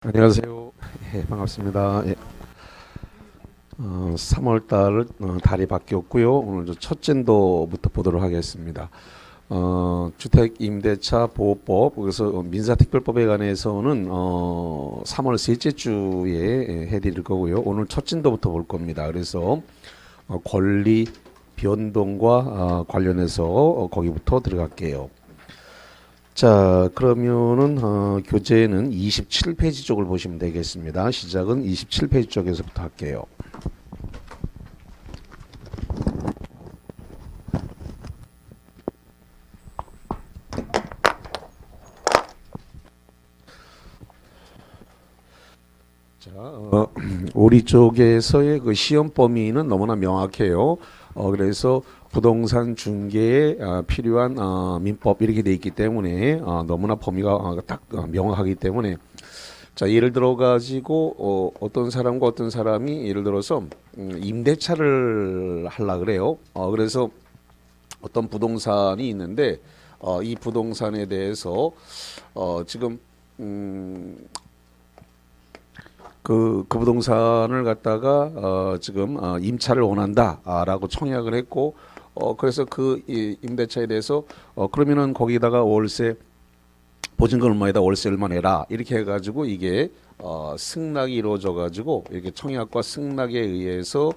안녕하세요. 예, 반갑습니다. 예, 3월 달 달이 바뀌었고요. 오늘 첫째도부터 보도록 하겠습니다. 주택임대차 보호법, 그래서 민사특별법에 관해서는 3월 셋째 주에 해드릴 거고요. 오늘 첫째도부터 볼 겁니다. 그래서 권리 변동과 관련해서 거기부터 들어갈게요. 자, 그러면은 교재는 27페이지 쪽을 보시면 되겠습니다. 시작은 27페이지 쪽에서부터 할게요. 자, 우리 쪽에서의 그 시험 범위는 너무나 명확해요. 그래서 부동산 중개에 필요한 민법 이렇게 돼 있기 때문에 너무나 범위가 딱 명확하기 때문에, 자, 예를 들어 가지고 어떤 사람과 어떤 사람이 예를 들어서 임대차를 하려 그래요. 그래서 어떤 부동산이 있는데 이 부동산에 대해서 지금 그 부동산을 갖다가 지금 임차를 원한다라고 청약을 했고, 그래서 그 임대차에 대해서 그러면은 거기다가 월세 보증금 얼마에다 월세 얼마 내라 이렇게 해가지고 이게 승낙이 이루어져 가지고 이렇게 청약과 승낙에 의해서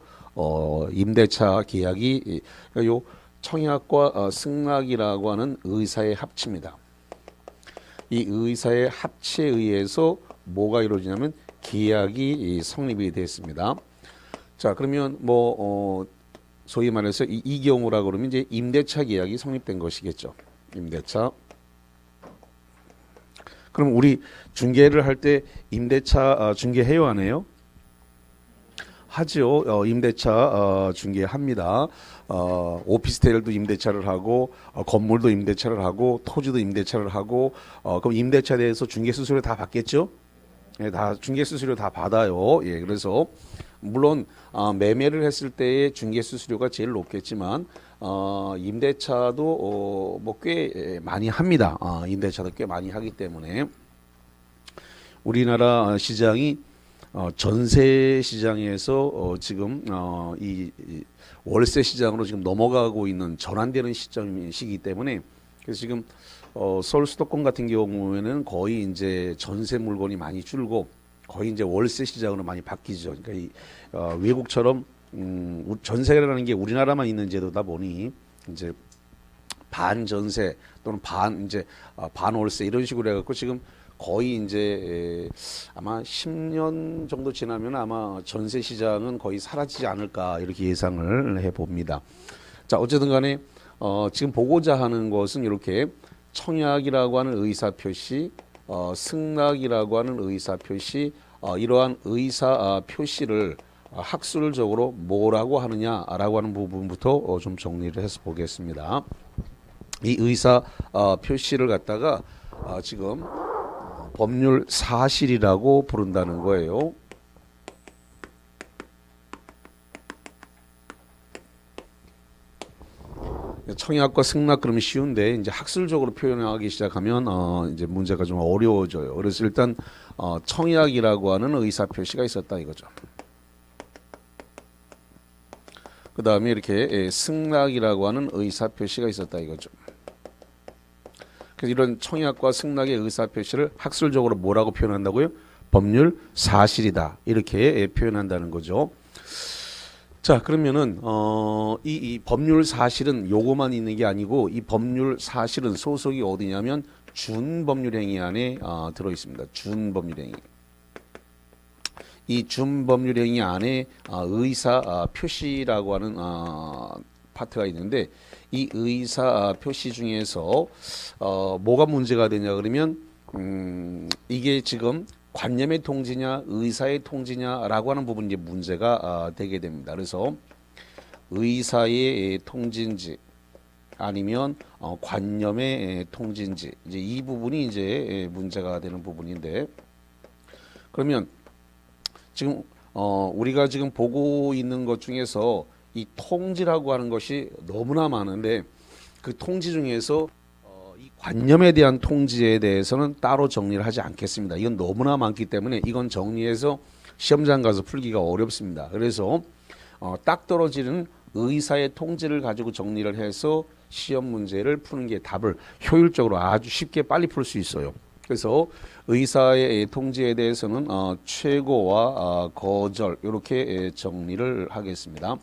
임대차 계약이, 요 청약과 승낙이라고 하는 의사의 합치입니다. 이 의사의 합치에 의해서 뭐가 이루어지냐면 계약이 성립이 됐습니다. 자, 그러면 소위 말해서 이 경우라 그러면 이제 임대차 계약이 성립된 것이겠죠. 임대차. 그럼 우리 중개를 할 때 임대차 중개해요, 안 해요? 하죠. 임대차 중개합니다. 오피스텔도 임대차를 하고 건물도 임대차를 하고 토지도 임대차를 하고, 그럼 임대차에 대해서 중개 수수료 다 받겠죠? 예, 다 중개 수수료 다 받아요. 예, 그래서 물론 매매를 했을 때의 중개 수수료가 제일 높겠지만 임대차도 뭐 꽤 많이 합니다. 임대차도 꽤 많이 하기 때문에 우리나라 시장이 전세 시장에서 지금 이 월세 시장으로 지금 넘어가고 있는 전환되는 시기 때문에, 그래서 지금 서울 수도권 같은 경우에는 거의 이제 전세 물건이 많이 줄고 거의 이제 월세 시장으로 많이 바뀌죠. 그러니까 외국처럼 전세라는 게 우리나라만 있는 제도다 보니 이제 반전세 또는 반월세 이런 식으로 해갖고 지금 거의 이제 아마 10년 정도 지나면 아마 전세 시장은 거의 사라지지 않을까 이렇게 예상을 해봅니다. 자, 어쨌든 간에 지금 보고자 하는 것은 이렇게 청약이라고 하는 의사표시, 승낙이라고 하는 의사표시, 이러한 의사표시를 학술적으로 뭐라고 하느냐라고 하는 부분부터 좀 정리를 해서 보겠습니다. 이 의사표시를 갖다가 지금 법률 사실이라고 부른다는 거예요. 청약과 승낙 그러면 쉬운데 이제 학술적으로 표현하기 시작하면 이제 문제가 좀 어려워져요. 그래서 일단 청약이라고 하는 의사 표시가 있었다 이거죠. 그 다음에 이렇게 승낙이라고 하는 의사 표시가 있었다 이거죠. 그래서 이런 청약과 승낙의 의사 표시를 학술적으로 뭐라고 표현한다고요? 법률 사실이다 이렇게 표현한다는 거죠. 자, 그러면은 이 법률 사실은 요거만 있는 게 아니고 이 법률 사실은 소속이 어디냐면 준법률행위 안에 들어 있습니다. 준법률행위. 이 준법률행위 안에 의사 표시라고 하는 파트가 있는데, 이 의사 표시 중에서 뭐가 문제가 되냐 그러면 이게 지금 관념의 통지냐 의사의 통지냐라고 하는 부분이 이제 문제가 되게 됩니다. 그래서 의사의 통지인지 아니면 관념의 통지인지 이제 이 부분이 이제 문제가 되는 부분인데, 그러면 지금 우리가 지금 보고 있는 것 중에서 이 통지라고 하는 것이 너무나 많은데 그 통지 중에서 이 관념에 대한 통지에 대해서는 따로 정리를 하지 않겠습니다. 이건 너무나 많기 때문에 이건 정리해서 시험장 가서 풀기가 어렵습니다. 그래서 딱 떨어지는 의사의 통지를 가지고 정리를 해서 시험 문제를 푸는 게 답을 효율적으로 아주 쉽게 빨리 풀 수 있어요. 그래서 의사의 통지에 대해서는 최고와 거절 이렇게 정리를 하겠습니다.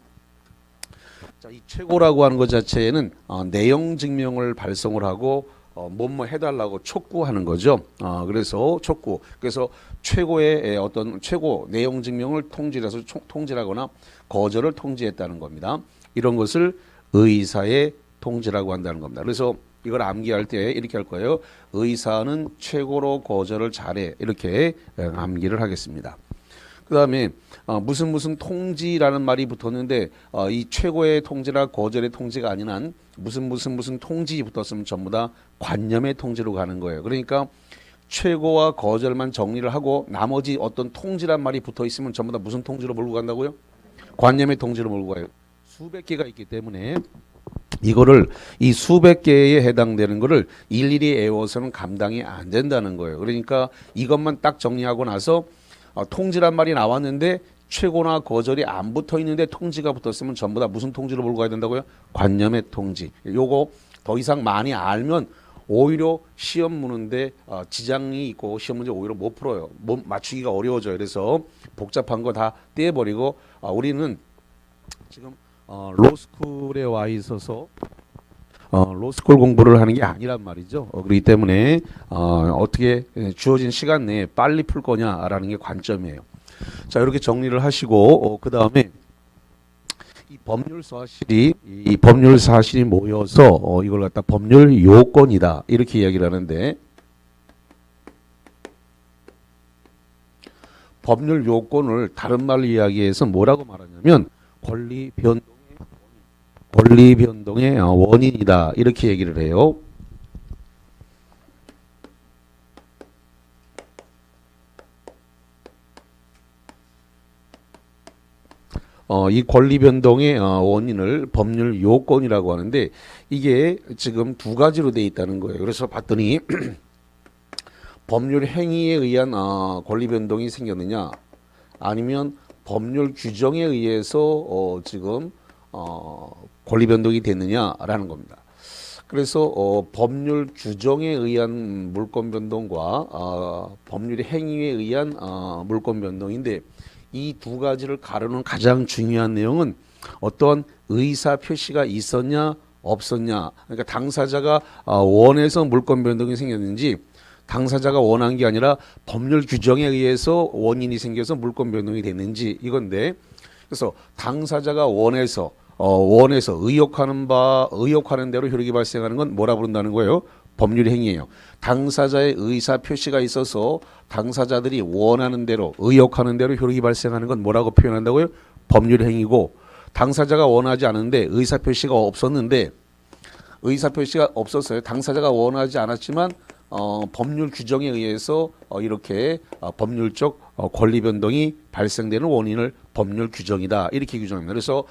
자, 이 최고라고 하는 것 자체는 내용 증명을 발송을 하고 뭐뭐 해달라고 촉구하는 거죠. 그래서 촉구. 그래서 최고의 어떤 최고 내용 증명을 통지해서 통지하거나 거절을 통지했다는 겁니다. 이런 것을 의사의 통지라고 한다는 겁니다. 그래서 이걸 암기할 때 이렇게 할 거예요. 의사는 최고로 거절을 잘해. 이렇게 암기를 하겠습니다. 그 다음에 무슨 통지라는 말이 붙었는데 이 최고의 통지라 거절의 통지가 아닌 한 무슨 통지 붙었으면 전부 다 관념의 통지로 가는 거예요. 그러니까 최고와 거절만 정리를 하고 나머지 어떤 통지란 말이 붙어 있으면 전부 다 무슨 통지로 몰고 간다고요? 관념의 통지로 몰고 가요. 수백 개가 있기 때문에 이거를 이 수백 개에 해당되는 거를 일일이 외워서는 감당이 안 된다는 거예요. 그러니까 이것만 딱 정리하고 나서 통지란 말이 나왔는데 최고나 거절이 안 붙어 있는데 통지가 붙었으면 전부 다 무슨 통지로 몰고 가야 된다고요? 관념의 통지. 요거 더 이상 많이 알면 오히려 시험 무는데 지장이 있고 시험 문제 오히려 못 풀어요. 맞추기가 어려워져요. 그래서 복잡한 거 다 떼버리고 우리는 지금 로스쿨에 와 있어서 로스쿨 공부를 하는 게 아니란 말이죠. 그렇기 때문에 어떻게 주어진 시간 내에 빨리 풀 거냐라는 게 관점이에요. 자, 이렇게 정리를 하시고 그 다음에 이 법률 사실이 모여서 이걸 갖다 법률 요건이다 이렇게 이야기를 하는데, 법률 요건을 다른 말로 이야기해서 뭐라고 말하냐면 권리 변동의 원인이다 이렇게 얘기를 해요. 이 권리 변동의 원인을 법률 요건이라고 하는데 이게 지금 두 가지로 돼 있다는 거예요. 그래서 봤더니 법률 행위에 의한 권리 변동이 생겼느냐 아니면 법률 규정에 의해서 지금 권리 변동이 됐느냐라는 겁니다. 그래서 법률 규정에 의한 물권 변동과 법률 행위에 의한 물권 변동인데 이 두 가지를 가르는 가장 중요한 내용은 어떤 의사 표시가 있었냐 없었냐. 그러니까 당사자가 원해서 물권 변동이 생겼는지 당사자가 원한 게 아니라 법률 규정에 의해서 원인이 생겨서 물권 변동이 됐는지 이건데, 그래서 당사자가 원해서 의혹하는 대로 효력이 발생하는 건 뭐라 부른다는 거예요? 법률 행위예요. 당사자의 의사 표시가 있어서 당사자들이 원하는 대로 의혹하는 대로 효력이 발생하는 건 뭐라고 표현한다고요? 법률 행위고, 당사자가 원하지 않은데 의사 표시가 없었는데 당사자가 원하지 않았지만 법률 규정에 의해서 이렇게 법률적 권리 변동이 발생되는 원인을 법률 규정이다 이렇게 규정합니다. 그래서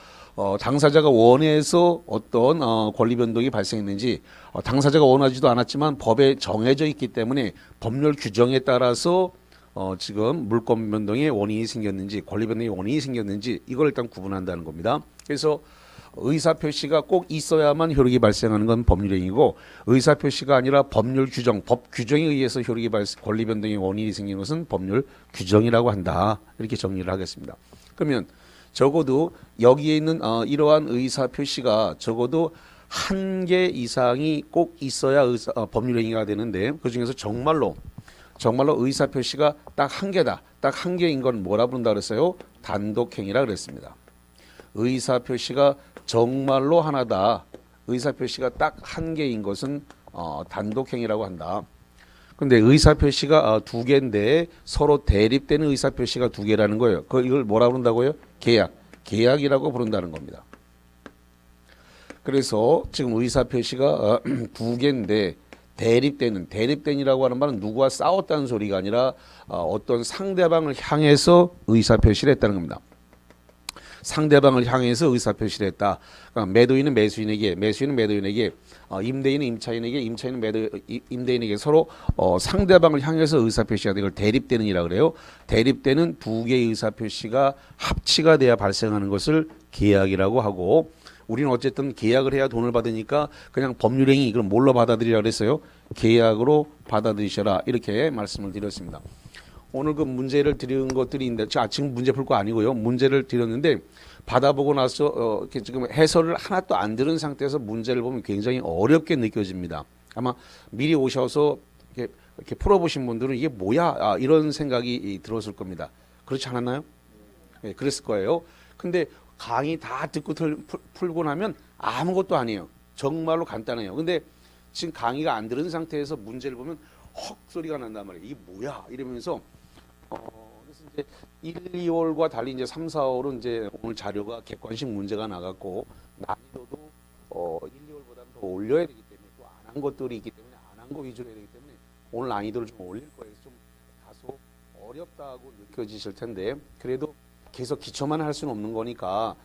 당사자가 원해서 어떤 권리 변동이 발생했는지 당사자가 원하지도 않았지만 법에 정해져 있기 때문에 법률 규정에 따라서 지금 물권 변동의 원인이 생겼는지 권리 변동의 원인이 생겼는지 이걸 일단 구분한다는 겁니다. 그래서 의사 표시가 꼭 있어야만 효력이 발생하는 건 법률행위고, 의사 표시가 아니라 법률 규정, 법 규정에 의해서 권리 변동의 원인이 생긴 것은 법률 규정이라고 한다. 이렇게 정리를 하겠습니다. 그러면 적어도 여기에 있는 이러한 의사 표시가 적어도 한 개 이상이 꼭 있어야 법률행위가 되는데, 그 중에서 정말로 의사 표시가 딱 한 개다. 딱 한 개인 건 뭐라 부른다 그랬어요? 단독행위라 그랬습니다. 의사 표시가 정말로 하나다. 의사 표시가 딱 한 개인 것은 단독행위라고 한다. 근데 의사 표시가 두 개인데 서로 대립되는 의사 표시가 두 개라는 거예요. 이걸 뭐라 부른다고요? 계약이라고 부른다는 겁니다. 그래서 지금 의사 표시가 두 개인데 대립된이라고 하는 말은 누구와 싸웠다는 소리가 아니라 어떤 상대방을 향해서 의사 표시를 했다는 겁니다. 상대방을 향해서 의사 표시를 했다. 그러니까 매도인은 매수인에게, 매수인은 매도인에게, 임대인은 임차인에게, 임차인은 임대인에게 서로 상대방을 향해서 의사 표시가 이걸 대립되는이라 그래요. 대립되는 두 개의 의사 표시가 합치가 돼야 발생하는 것을 계약이라고 하고, 우리는 어쨌든 계약을 해야 돈을 받으니까 그냥 법률행위 이걸 뭘로 받아들이라 그랬어요? 계약으로 받아들이셔라, 이렇게 말씀을 드렸습니다. 오늘 그 문제를 드린 것들이 있는데, 지금 문제 풀 거 아니고요. 문제를 드렸는데 받아보고 나서 이렇게 지금 해설을 하나도 안 들은 상태에서 문제를 보면 굉장히 어렵게 느껴집니다. 아마 미리 오셔서 이렇게 풀어보신 분들은 이게 뭐야? 이런 생각이 들었을 겁니다. 그렇지 않았나요? 네, 그랬을 거예요. 근데 강의 다 듣고 풀고 나면 아무것도 아니에요. 정말로 간단해요. 근데 지금 강의가 안 들은 상태에서 문제를 보면 헉 소리가 난단 말이에요. 이게 뭐야? 이러면서 그래서 이제 1, 2월과 달리 이제 3, 4월은 이제 오늘 자료가 객관식 문제가 나갔고, 난이도도 1, 2월보다는 더 올려야 되기 때문에 또 안 한 것들이 있기 때문에 안 한 거 위주로 해야 되기 때문에 오늘 난이도를 좀 올릴 거예요. 좀 다소 어렵다고 느껴지실 텐데, 그래도 계속 기초만 할 수는 없는 거니까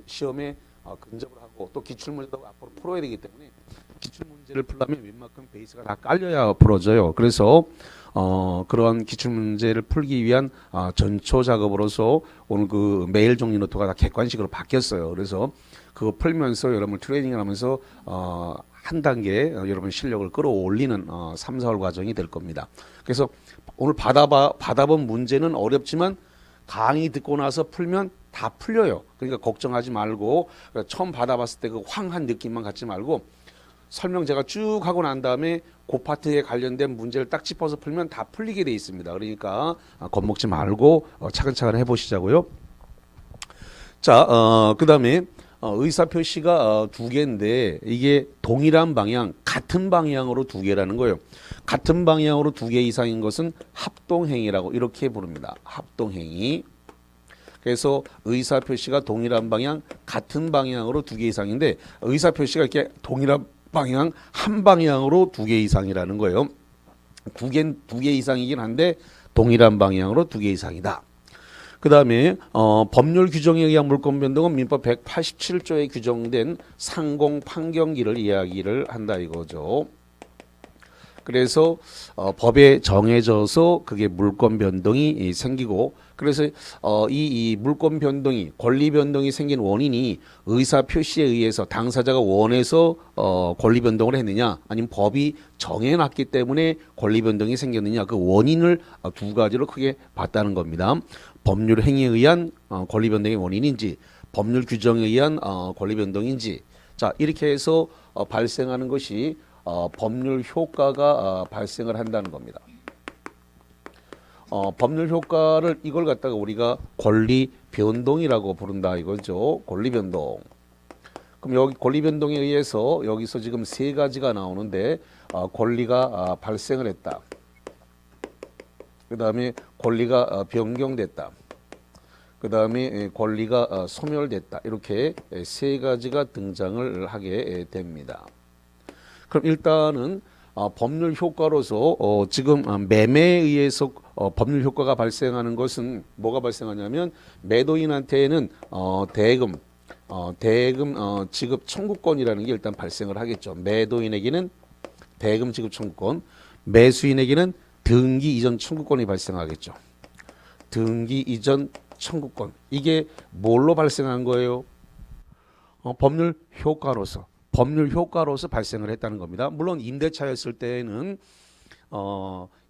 시험에 근접을 하고 또 기출문제도 앞으로 풀어야 되기 때문에 기출문제를 풀려면 웬만큼 베이스가 다 깔려야 풀어져요. 그래서 그러한 기출문제를 풀기 위한 전초 작업으로서 오늘 그 메일 정리 노트가 다 객관식으로 바뀌었어요. 그래서 그거 풀면서 여러분 트레이닝을 하면서 한 단계 여러분 실력을 끌어올리는 3, 4월 과정이 될 겁니다. 그래서 오늘 받아본 문제는 어렵지만 강의 듣고 나서 풀면 다 풀려요. 그러니까 걱정하지 말고, 처음 받아봤을 때 그 황한 느낌만 갖지 말고 설명 제가 쭉 하고 난 다음에 그 파트에 관련된 문제를 딱 짚어서 풀면 다 풀리게 돼 있습니다. 그러니까 겁먹지 말고 차근차근 해보시자고요. 자, 그 다음에 의사표시가 두 개인데 이게 동일한 방향, 같은 방향으로 두 개라는 거예요. 같은 방향으로 두 개 이상인 것은 합동행위라고 이렇게 부릅니다. 합동행위. 그래서 의사표시가 동일한 방향, 같은 방향으로 두 개 이상인데 의사표시가 이렇게 동일한 방향, 한 방향으로 두 개 이상이라는 거예요. 두 개 이상이긴 한데 동일한 방향으로 두 개 이상이다. 그 다음에 법률 규정에 의한 물권 변동은 민법 187조에 규정된 상공 판경기를 이야기를 한다 이거죠. 그래서 법에 정해져서 그게 물권 변동이 생기고, 그래서 이 물권 변동이, 권리 변동이 생긴 원인이 의사 표시에 의해서 당사자가 원해서 권리 변동을 했느냐, 아니면 법이 정해놨기 때문에 권리 변동이 생겼느냐, 그 원인을 두 가지로 크게 봤다는 겁니다. 법률 행위에 의한 권리 변동의 원인인지, 법률 규정에 의한 권리 변동인지, 자 이렇게 해서 발생하는 것이 법률 효과가 발생을 한다는 겁니다. 법률 효과를 이걸 갖다가 우리가 권리 변동이라고 부른다 이거죠. 권리 변동. 그럼 여기 권리 변동에 의해서 여기서 지금 세 가지가 나오는데 권리가 발생을 했다. 그 다음에 권리가 변경됐다. 그 다음에 권리가 소멸됐다. 이렇게 세 가지가 등장을 하게 됩니다. 그럼 일단은 법률 효과로서 지금 매매에 의해서 법률 효과가 발생하는 것은 뭐가 발생하냐면 매도인한테는 대금 지급 청구권이라는 게 일단 발생을 하겠죠. 매도인에게는 대금 지급 청구권, 매수인에게는 등기 이전 청구권이 발생하겠죠. 등기 이전 청구권, 이게 뭘로 발생한 거예요? 법률 효과로서 발생을 했다는 겁니다. 물론 임대차였을 때에는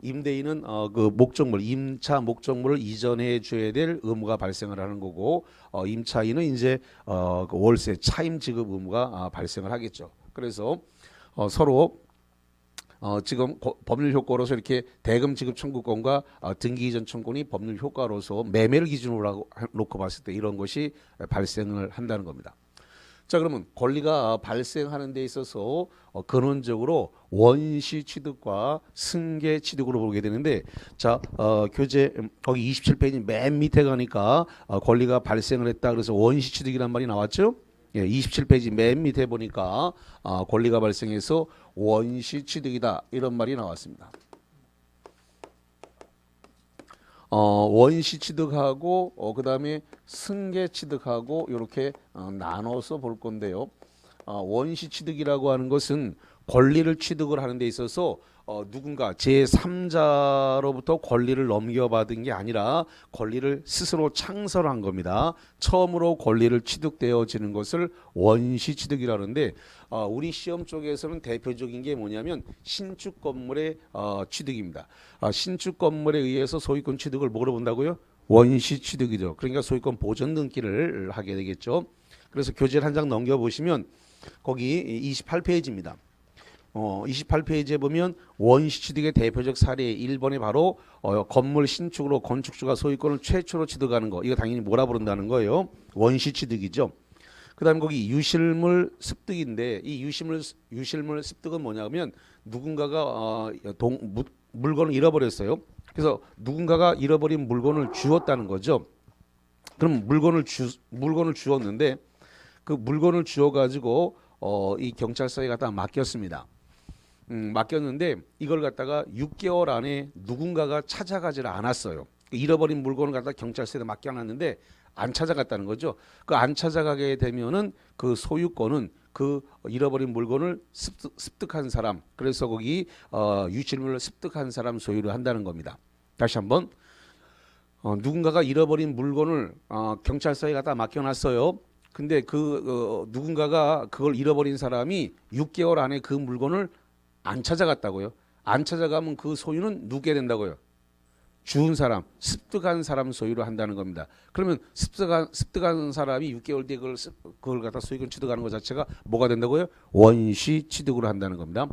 임대인은 그 목적물, 임차 목적물을 이전해 줘야 될 의무가 발생을 하는 거고, 임차인은 이제 그 월세 차임 지급 의무가 발생을 하겠죠. 그래서 서로 지금 법률 효과로서 이렇게 대금 지급 청구권과 등기 이전 청구권이 법률 효과로서 매매를 기준으로 놓고 봤을 때 이런 것이 발생을 한다는 겁니다. 자, 그러면 권리가 발생하는 데 있어서 근원적으로 원시 취득과 승계 취득으로 보게 되는데, 자, 교재 거기 27페이지 맨 밑에 가니까 권리가 발생을 했다. 그래서 원시 취득이란 말이 나왔죠? 예, 27페이지 맨 밑에 보니까 권리가 발생해서 원시 취득이다 이런 말이 나왔습니다. 원시 취득하고 그다음에 승계 취득하고 이렇게 나눠서 볼 건데요. 원시 취득이라고 하는 것은 권리를 취득을 하는 데 있어서 누군가 제3자로부터 권리를 넘겨받은 게 아니라 권리를 스스로 창설한 겁니다. 처음으로 권리를 취득되어지는 것을 원시 취득이라는데 우리 시험 쪽에서는 대표적인 게 뭐냐면 신축 건물의 취득입니다. 신축 건물에 의해서 소유권 취득을 뭐로 본다고요? 원시 취득이죠. 그러니까 소유권 보전 등기를 하게 되겠죠. 그래서 교재를 한 장 넘겨보시면 거기 28페이지입니다. 28페이지에 보면 원시 취득의 대표적 사례 1번에 바로 건물 신축으로 건축주가 소유권을 최초로 취득하는 거. 이거 당연히 뭐라 부른다는 거예요? 원시 취득이죠. 그다음 거기 유실물 습득인데 이 유실물 습득은 뭐냐면 누군가가 물건을 잃어버렸어요. 그래서 누군가가 잃어버린 물건을 주었다는 거죠. 그럼 물건을 주었는데 그 물건을 주어 가지고 이 경찰서에 갖다 맡겼습니다. 맡겼는데 이걸 갖다가 6개월 안에 누군가가 찾아가지를 않았어요. 잃어버린 물건을 갖다 경찰서에 맡겨놨는데 안 찾아갔다는 거죠. 그 안 찾아가게 되면은 그 소유권은 그 잃어버린 물건을 습득한 사람, 그래서 거기 유실물을 습득한 사람 소유를 한다는 겁니다. 다시 한번 누군가가 잃어버린 물건을 경찰서에 갖다 맡겨놨어요. 근데 누군가가 그걸 잃어버린 사람이 6개월 안에 그 물건을 안 찾아갔다고요. 안 찾아가면 그 소유는 누게 된다고요. 주운 사람, 습득한 사람 소유를 한다는 겁니다. 그러면 습득한 사람이 6개월 뒤에 그걸 갖다 소유권 취득하는 것 자체가 뭐가 된다고요? 원시 취득으로 한다는 겁니다.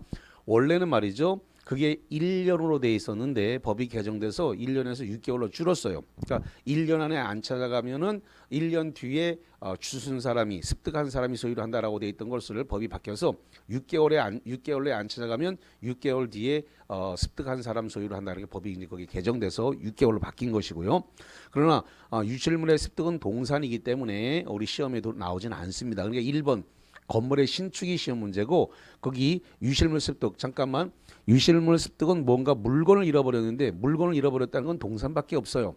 원래는 말이죠. 그게 1년으로 돼 있었는데 법이 개정돼서 1년에서 6개월로 줄었어요. 그러니까 1년 안에 안 찾아가면은 1년 뒤에 주순 사람이 습득한 사람이 소유를 한다라고 돼 있던 것을 법이 바뀌어서 6개월 내에 안 찾아가면 6개월 뒤에 습득한 사람 소유를 한다는 게 법이 이제 거기 개정돼서 6개월로 바뀐 것이고요. 그러나 유실물의 습득은 동산이기 때문에 우리 시험에도 나오진 않습니다. 그러니까 1번 건물의 신축이 시험 문제고 거기 유실물 습득 잠깐만 유실물 습득은 뭔가 물건을 잃어버렸는데 물건을 잃어버렸다는 건 동산밖에 없어요.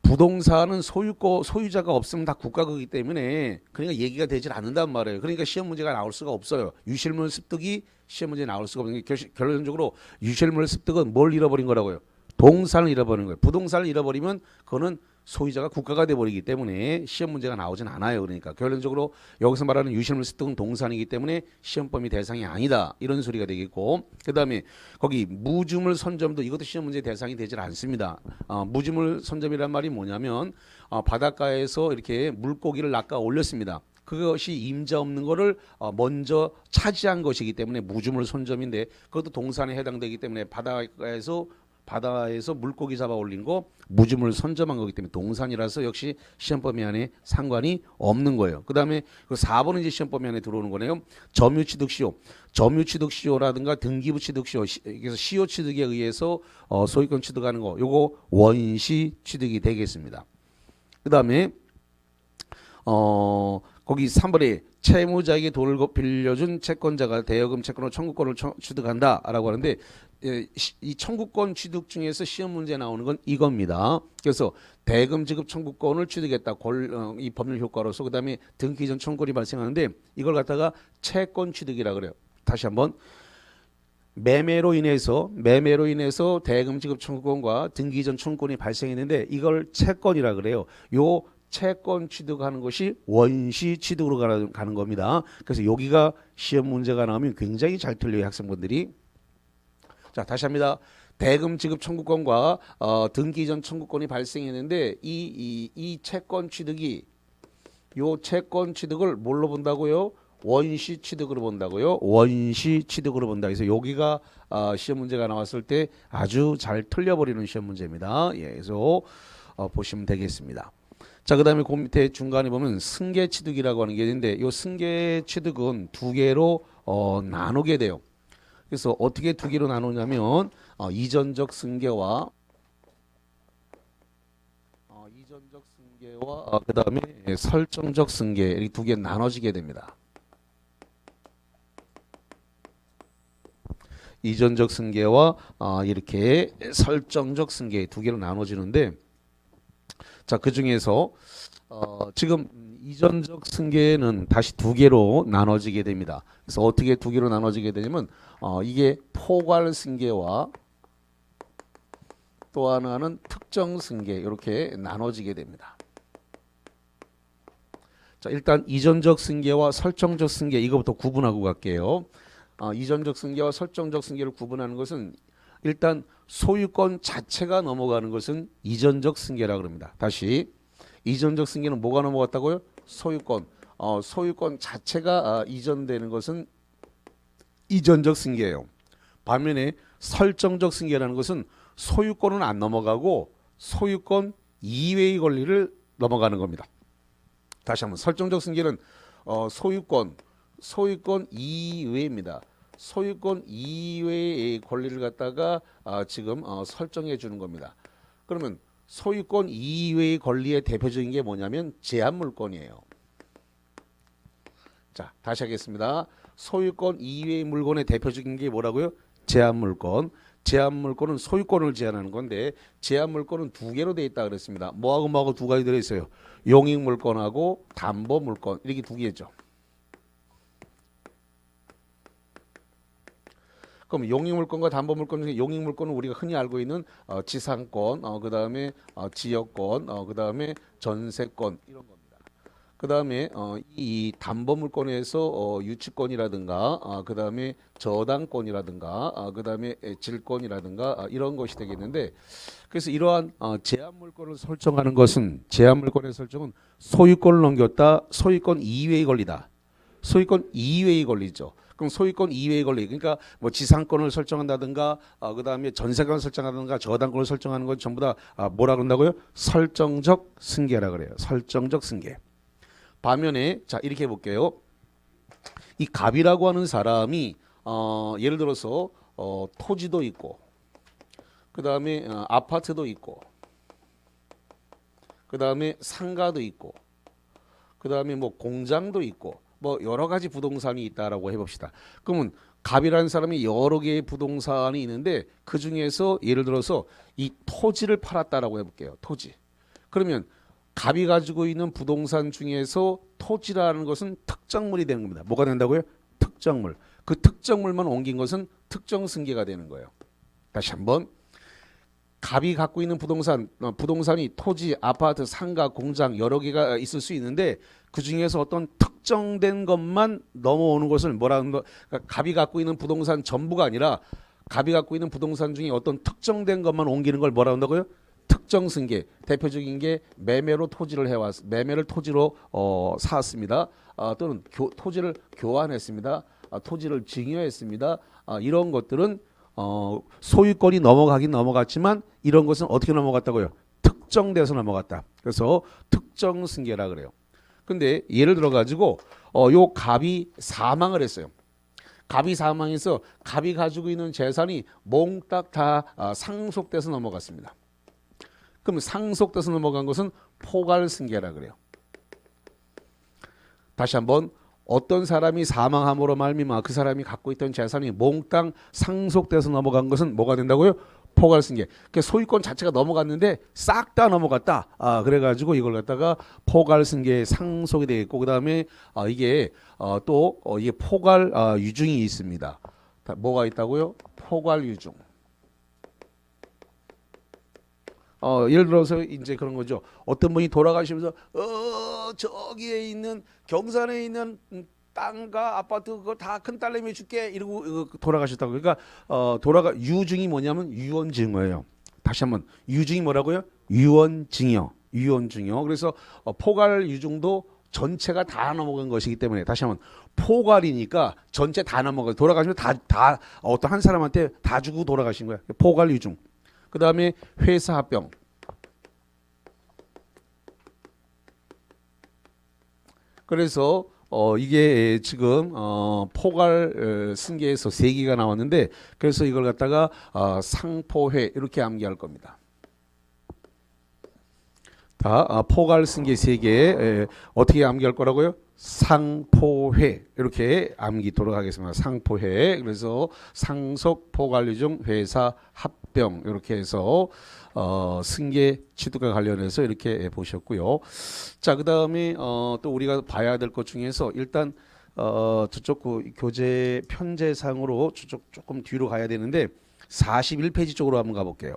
부동산은 소유자가 없으면 다 국가거기 때문에 그러니까 얘기가 되질 않는단 말이에요. 그러니까 시험 문제가 나올 수가 없어요. 유실물 습득이 시험 문제에 나올 수가 없는 게 결론적으로 유실물 습득은 뭘 잃어버린 거라고요? 동산을 잃어버린 거예요. 부동산을 잃어버리면 그거는 소유자가 국가가 돼버리기 때문에 시험 문제가 나오진 않아요. 그러니까 결론적으로 여기서 말하는 유실물 습득은 동산이기 때문에 시험 범위 대상이 아니다. 이런 소리가 되겠고 그 다음에 거기 무주물 선점도 이것도 시험 문제 대상이 되질 않습니다. 무주물 선점이란 말이 뭐냐면 바닷가에서 이렇게 물고기를 낚아 올렸습니다. 그것이 임자 없는 거를 먼저 차지한 것이기 때문에 무주물 선점인데 그것도 동산에 해당되기 때문에 바다에서 물고기 잡아 올린 거 무주물 선점한 거기 때문에 동산이라서 역시 시험 범위 안에 상관이 없는 거예요. 그다음에 그 4번은 이제 시험 범위 안에 들어오는 거네요. 점유 취득 시효라든가 등기부 취득 시효, 그래서 시효 취득에 의해서 소유권 취득하는 거 요거 원시 취득이 되겠습니다. 그다음에 거기 3번에 채무자에게 돈을 빌려준 채권자가 대여금 채권으로 청구권을 취득한다라고 하는데 이 청구권 취득 중에서 시험 문제 나오는 건 이겁니다. 그래서 대금 지급 청구권을 취득했다. 이 법률 효과로서 그다음에 등기 전 청구권이 발생하는데 이걸 갖다가 채권 취득이라 그래요. 다시 한번 매매로 인해서 대금 지급 청구권과 등기 전 청구권이 발생했는데 이걸 채권이라 그래요. 요 채권 취득하는 것이 원시 취득으로 가는 겁니다. 그래서 여기가 시험 문제가 나오면 굉장히 잘 틀려요, 학생분들이. 자, 다시 합니다. 대금 지급 청구권과 등기 전 청구권이 발생했는데 이 채권 취득이 요 채권 취득을 뭘로 본다고요? 원시 취득으로 본다고요? 원시 취득으로 본다. 그래서 여기가 시험 문제가 나왔을 때 아주 잘 틀려버리는 시험 문제입니다. 예, 그래서 보시면 되겠습니다. 자, 그 다음에 그 밑에 중간에 보면 승계 취득이라고 하는 게 있는데 이 승계 취득은 두 개로 나누게 돼요. 그래서 어떻게 두 개로 나누냐면 이전적 승계와 그 다음에 설정적 승계 이 두 개 나눠지게 됩니다. 이전적 승계와 이렇게 설정적 승계 두 개로 나눠지는데, 자, 그 중에서 지금 이전적 승계는 다시 두 개로 나눠지게 됩니다. 그래서 어떻게 두 개로 나눠지게 되냐면 이게 포괄 승계와 또 하나는 특정 승계 이렇게 나눠지게 됩니다. 자, 일단 이전적 승계와 설정적 승계 이거부터 구분하고 갈게요. 이전적 승계와 설정적 승계를 구분하는 것은 일단 소유권 자체가 넘어가는 것은 이전적 승계라 그럽니다. 다시 이전적 승계는 뭐가 넘어갔다고요? 소유권. 소유권 자체가 이전되는 것은 이전적 승계예요. 반면에 설정적 승계라는 것은 소유권은 안 넘어가고 소유권 이외의 권리를 넘어가는 겁니다. 다시 한번 설정적 승계는 소유권 이외입니다. 소유권 이외의 권리를 갖다가 지금 설정해 주는 겁니다. 그러면 소유권 이외의 권리의 대표적인 게 뭐냐면 제한물권이에요. 자, 다시 하겠습니다. 소유권 이외의 물건의 대표적인 게 뭐라고요? 제한물권. 제한물권은 소유권을 제한하는 건데 제한물권은 두 개로 되어 있다 그랬습니다. 뭐하고 뭐하고 두 가지 들어있어요. 용익물권하고 담보물권 이렇게 두 개죠. 그럼 용익물권과 담보물권 중에 용익물권은 우리가 흔히 알고 있는 지상권, 그 다음에 지역권, 그 다음에 전세권 이런 겁니다. 그 다음에 이 담보물권에서 유치권이라든가 그 다음에 저당권이라든가 그 다음에 질권이라든가 이런 것이 되겠는데, 그래서 이러한 제한물권을 설정하는 것은 제한물권의 설정은 소유권을 넘겼다, 소유권 이외의 권리다. 소유권 이외의 권리죠. 그럼 소유권 이외의 권리, 그러니까 뭐 지상권을 설정한다든가 그 다음에 전세권을 설정한다든가 저당권을 설정하는 건 전부 다 뭐라 그런다고요? 설정적 승계라 그래요. 설정적 승계. 반면에 자 이렇게 볼게요. 이 갑이라고 하는 사람이 예를 들어서 토지도 있고 그 다음에 아파트도 있고 그 다음에 상가도 있고 그 다음에 뭐 공장도 있고 뭐 여러 가지 부동산이 있다라고 해봅시다. 그러면 갑이라는 사람이 여러 개의 부동산이 있는데 그 중에서 예를 들어서 이 토지를 팔았다라고 해볼게요. 토지. 그러면 갑이 가지고 있는 부동산 중에서 토지라는 것은 특정물이 되는 겁니다. 뭐가 된다고요? 특정물. 그 특정물만 옮긴 것은 특정 승계가 되는 거예요. 다시 한번. 갑이 갖고 있는 부동산이 토지, 아파트, 상가, 공장 여러 개가 있을 수 있는데 그 중에서 어떤 특정된 것만 넘어오는 것을 그러니까 갑이 갖고 있는 부동산 전부가 아니라 갑이 갖고 있는 부동산 중에 어떤 특정된 것만 옮기는 걸 뭐라 한다고요? 특정 승계. 대표적인 게 매매로 토지를 매매를 토지로 샀습니다. 또는 토지를 교환했습니다. 토지를 증여했습니다. 이런 것들은 소유권이 넘어가긴 넘어갔지만 이런 것은 어떻게 넘어갔다고요? 특정돼서 넘어갔다. 그래서 특정 승계라 그래요. 근데 예를 들어 가지고 요 갑이 사망을 했어요. 갑이 사망해서 갑이 가지고 있는 재산이 몽딱 다 상속돼서 넘어갔습니다. 그럼 상속돼서 넘어간 것은 포괄승계라 그래요. 다시 한번 어떤 사람이 사망함으로 말미암아 그 사람이 갖고 있던 재산이 몽땅 상속돼서 넘어간 것은 뭐가 된다고요? 포괄승계. 그 소유권 자체가 넘어갔는데 싹 다 넘어갔다. 그래가지고 이걸 갖다가 포괄승계에 상속이 되겠고 그 다음에 이게 또 이게 포괄 유증이 있습니다. 뭐가 있다고요? 포괄 유증. 예를 들어서 이제 그런 거죠. 어떤 분이 돌아가시면서 저기에 있는 경산에 있는 땅과 아파트 그거 다 큰딸내미 줄게 이러고 돌아가셨다고. 그러니까 유증이 뭐냐면 유언증이에요. 다시 한번 유증이 뭐라고요? 유언증이요. 유언증이요. 그래서 포괄 유증도 전체가 다 넘어간 것이기 때문에 다시 한번 포괄이니까 전체 다 넘어가. 돌아가시면 다 어떤 한 사람한테 다 주고 돌아가신 거야. 포괄 유증. 그 다음에 회사 합병. 그래서 이게 지금 포괄 승계에서 3개가 나왔는데 그래서 이걸 갖다가 상포회 이렇게 암기할 겁니다. 다 포괄 승계 3개 어떻게 암기할 거라고요? 상포회 이렇게 암기토록 하겠습니다. 상포회. 그래서 상속 포괄류 중 회사 합병 이렇게 해서 승계 취득과 관련해서 이렇게 보셨고요. 자, 그다음에 또 우리가 봐야 될 것 중에서 일단 저쪽 그 교재 편제상으로 저쪽 조금 뒤로 가야 되는데 41페이지 쪽으로 한번 가볼게요.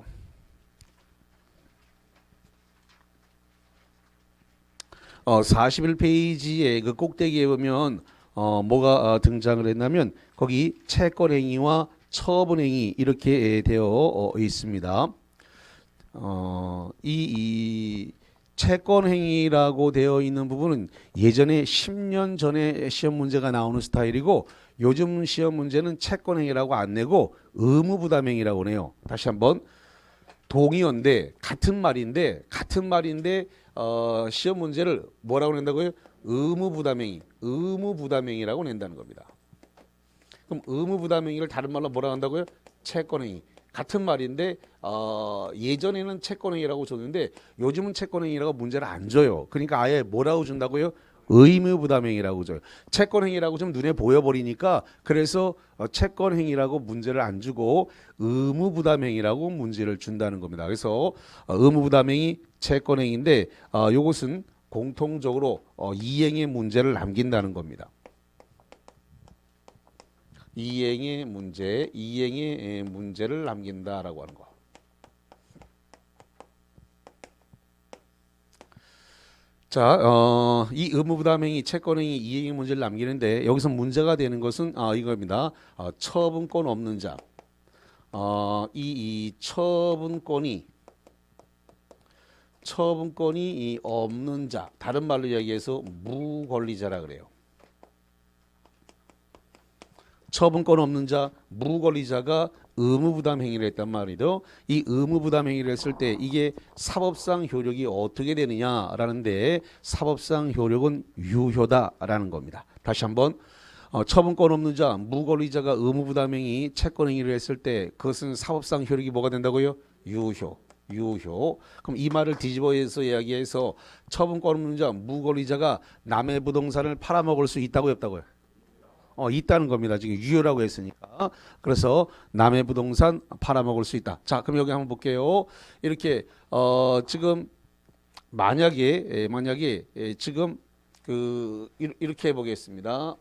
41페이지의 그 꼭대기에 보면 뭐가 등장을 했냐면 거기 채권행위와 처분행위 이렇게 되어 있습니다. 이 채권행위라고 되어 있는 부분은 예전에 10년 전에 시험 문제가 나오는 스타일이고 요즘 시험 문제는 채권행위라고 안 내고 의무부담행위라고 내요. 다시 한번 동의어인데 같은 말인데 시험 문제를 뭐라고 낸다고요? 의무부담행위라고 낸다는 겁니다. 그럼 의무부담행위를 다른 말로 뭐라고 한다고요? 채권행위. 같은 말인데 예전에는 채권행위라고 줬는데 요즘은 채권행위라고 문제를 안 줘요. 그러니까 아예 뭐라고 준다고요? 의무부담행위라고 줘요. 채권행위라고 좀 눈에 보여버리니까 그래서 채권행위라고 문제를 안 주고 의무부담행위라고 문제를 준다는 겁니다. 그래서 의무부담행위 채권행위인데 이것은 공통적으로 이행의 문제를 남긴다는 겁니다. 이행의 문제를 남긴다라고 하는 거. 자, 이 의무부담행위, 채권행위, 이행의 문제를 남기는데 여기서 문제가 되는 것은 이겁니다. 처분권 없는 자. 이 처분권이 없는 자. 다른 말로 이야기해서 무권리자라 그래요. 처분권 없는 자, 무권리자가 의무부담 행위를 했단 말이죠. 이 의무부담 행위를 했을 때 이게 사법상 효력이 어떻게 되느냐라는데 사법상 효력은 유효다라는 겁니다. 다시 한번 처분권 없는 자, 무권리자가 의무부담 행위, 채권 행위를 했을 때 그것은 사법상 효력이 뭐가 된다고요? 유효. 그럼 이 말을 뒤집어서 이야기해서 처분권 없는 자, 무권리자가 남의 부동산을 팔아먹을 수 있다고요, 없다고요? 있다는 겁니다. 지금 유효라고 했으니까. 그래서 남의 부동산 팔아먹을 수 있다. 자, 그럼 여기 한번 볼게요. 이렇게 지금 만약에 지금 이렇게 해보겠습니다.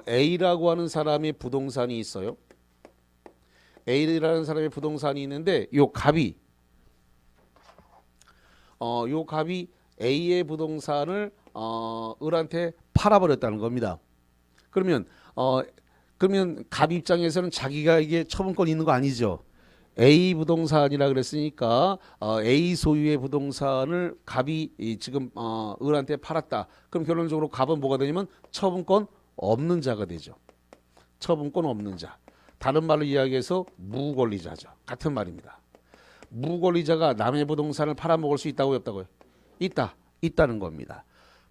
A라고 하는 사람의 부동산이 있어요. A라는 사람의 부동산이 있는데 요 값이 A의 부동산을 을한테 팔아버렸다는 겁니다. 그러면 갑 입장에서는 자기가 이게 처분권이 있는 거 아니죠. A 부동산이라 그랬으니까 A 소유의 부동산을 갑이 지금 을한테 팔았다. 그럼 결론적으로 갑은 뭐가 되냐면 처분권 없는 자가 되죠. 처분권 없는 자. 다른 말로 이야기해서 무권리자죠. 같은 말입니다. 무권리자가 남의 부동산을 팔아먹을 수 있다고요, 없다고요? 있다는 겁니다.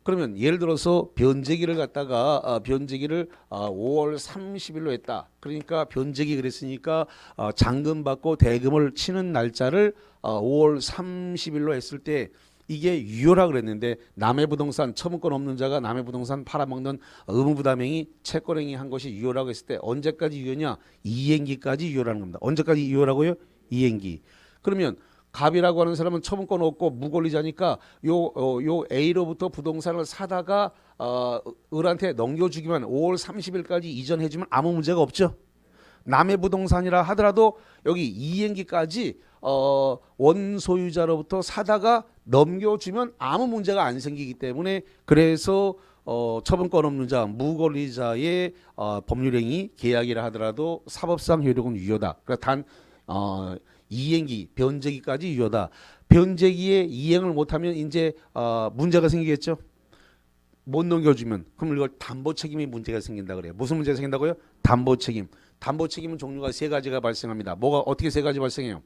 그러면 예를 들어서 변제기를 갖다가 변제기를 5월 30일로 했다. 그러니까 변제기 그랬으니까 잔금 받고 대금을 치는 날짜를 5월 30일로 했을 때 이게 유효라 그랬는데 남의 부동산 처분권 없는 자가 남의 부동산 팔아먹는 의무부담행위 채권행위 한 것이 유효라고 했을 때 언제까지 유효냐? 이행기까지 유효라는 겁니다. 언제까지 유효라고요? 이행기. 그러면 갑이라고 하는 사람은 처분권 없고 무권리자니까 요 A로부터 부동산을 사다가 을한테 넘겨주기만 5월 30일까지 이전해주면 아무 문제가 없죠. 남의 부동산이라 하더라도 여기 이행기까지 원소유자로부터 사다가 넘겨주면 아무 문제가 안 생기기 때문에 그래서 처분권 없는 자 무권리자의 법률행위 계약이라 하더라도 사법상 효력은 유효다. 그러니까 단 이행기, 변제기까지 유효다. 변제기에 이행을 못하면 이제 문제가 생기겠죠. 못 넘겨주면 그럼 이걸 담보 책임이 문제가 생긴다 그래요. 무슨 문제가 생긴다고요? 담보 책임. 담보 책임은 종류가 세 가지가 발생합니다. 뭐가 어떻게 세 가지 발생해요?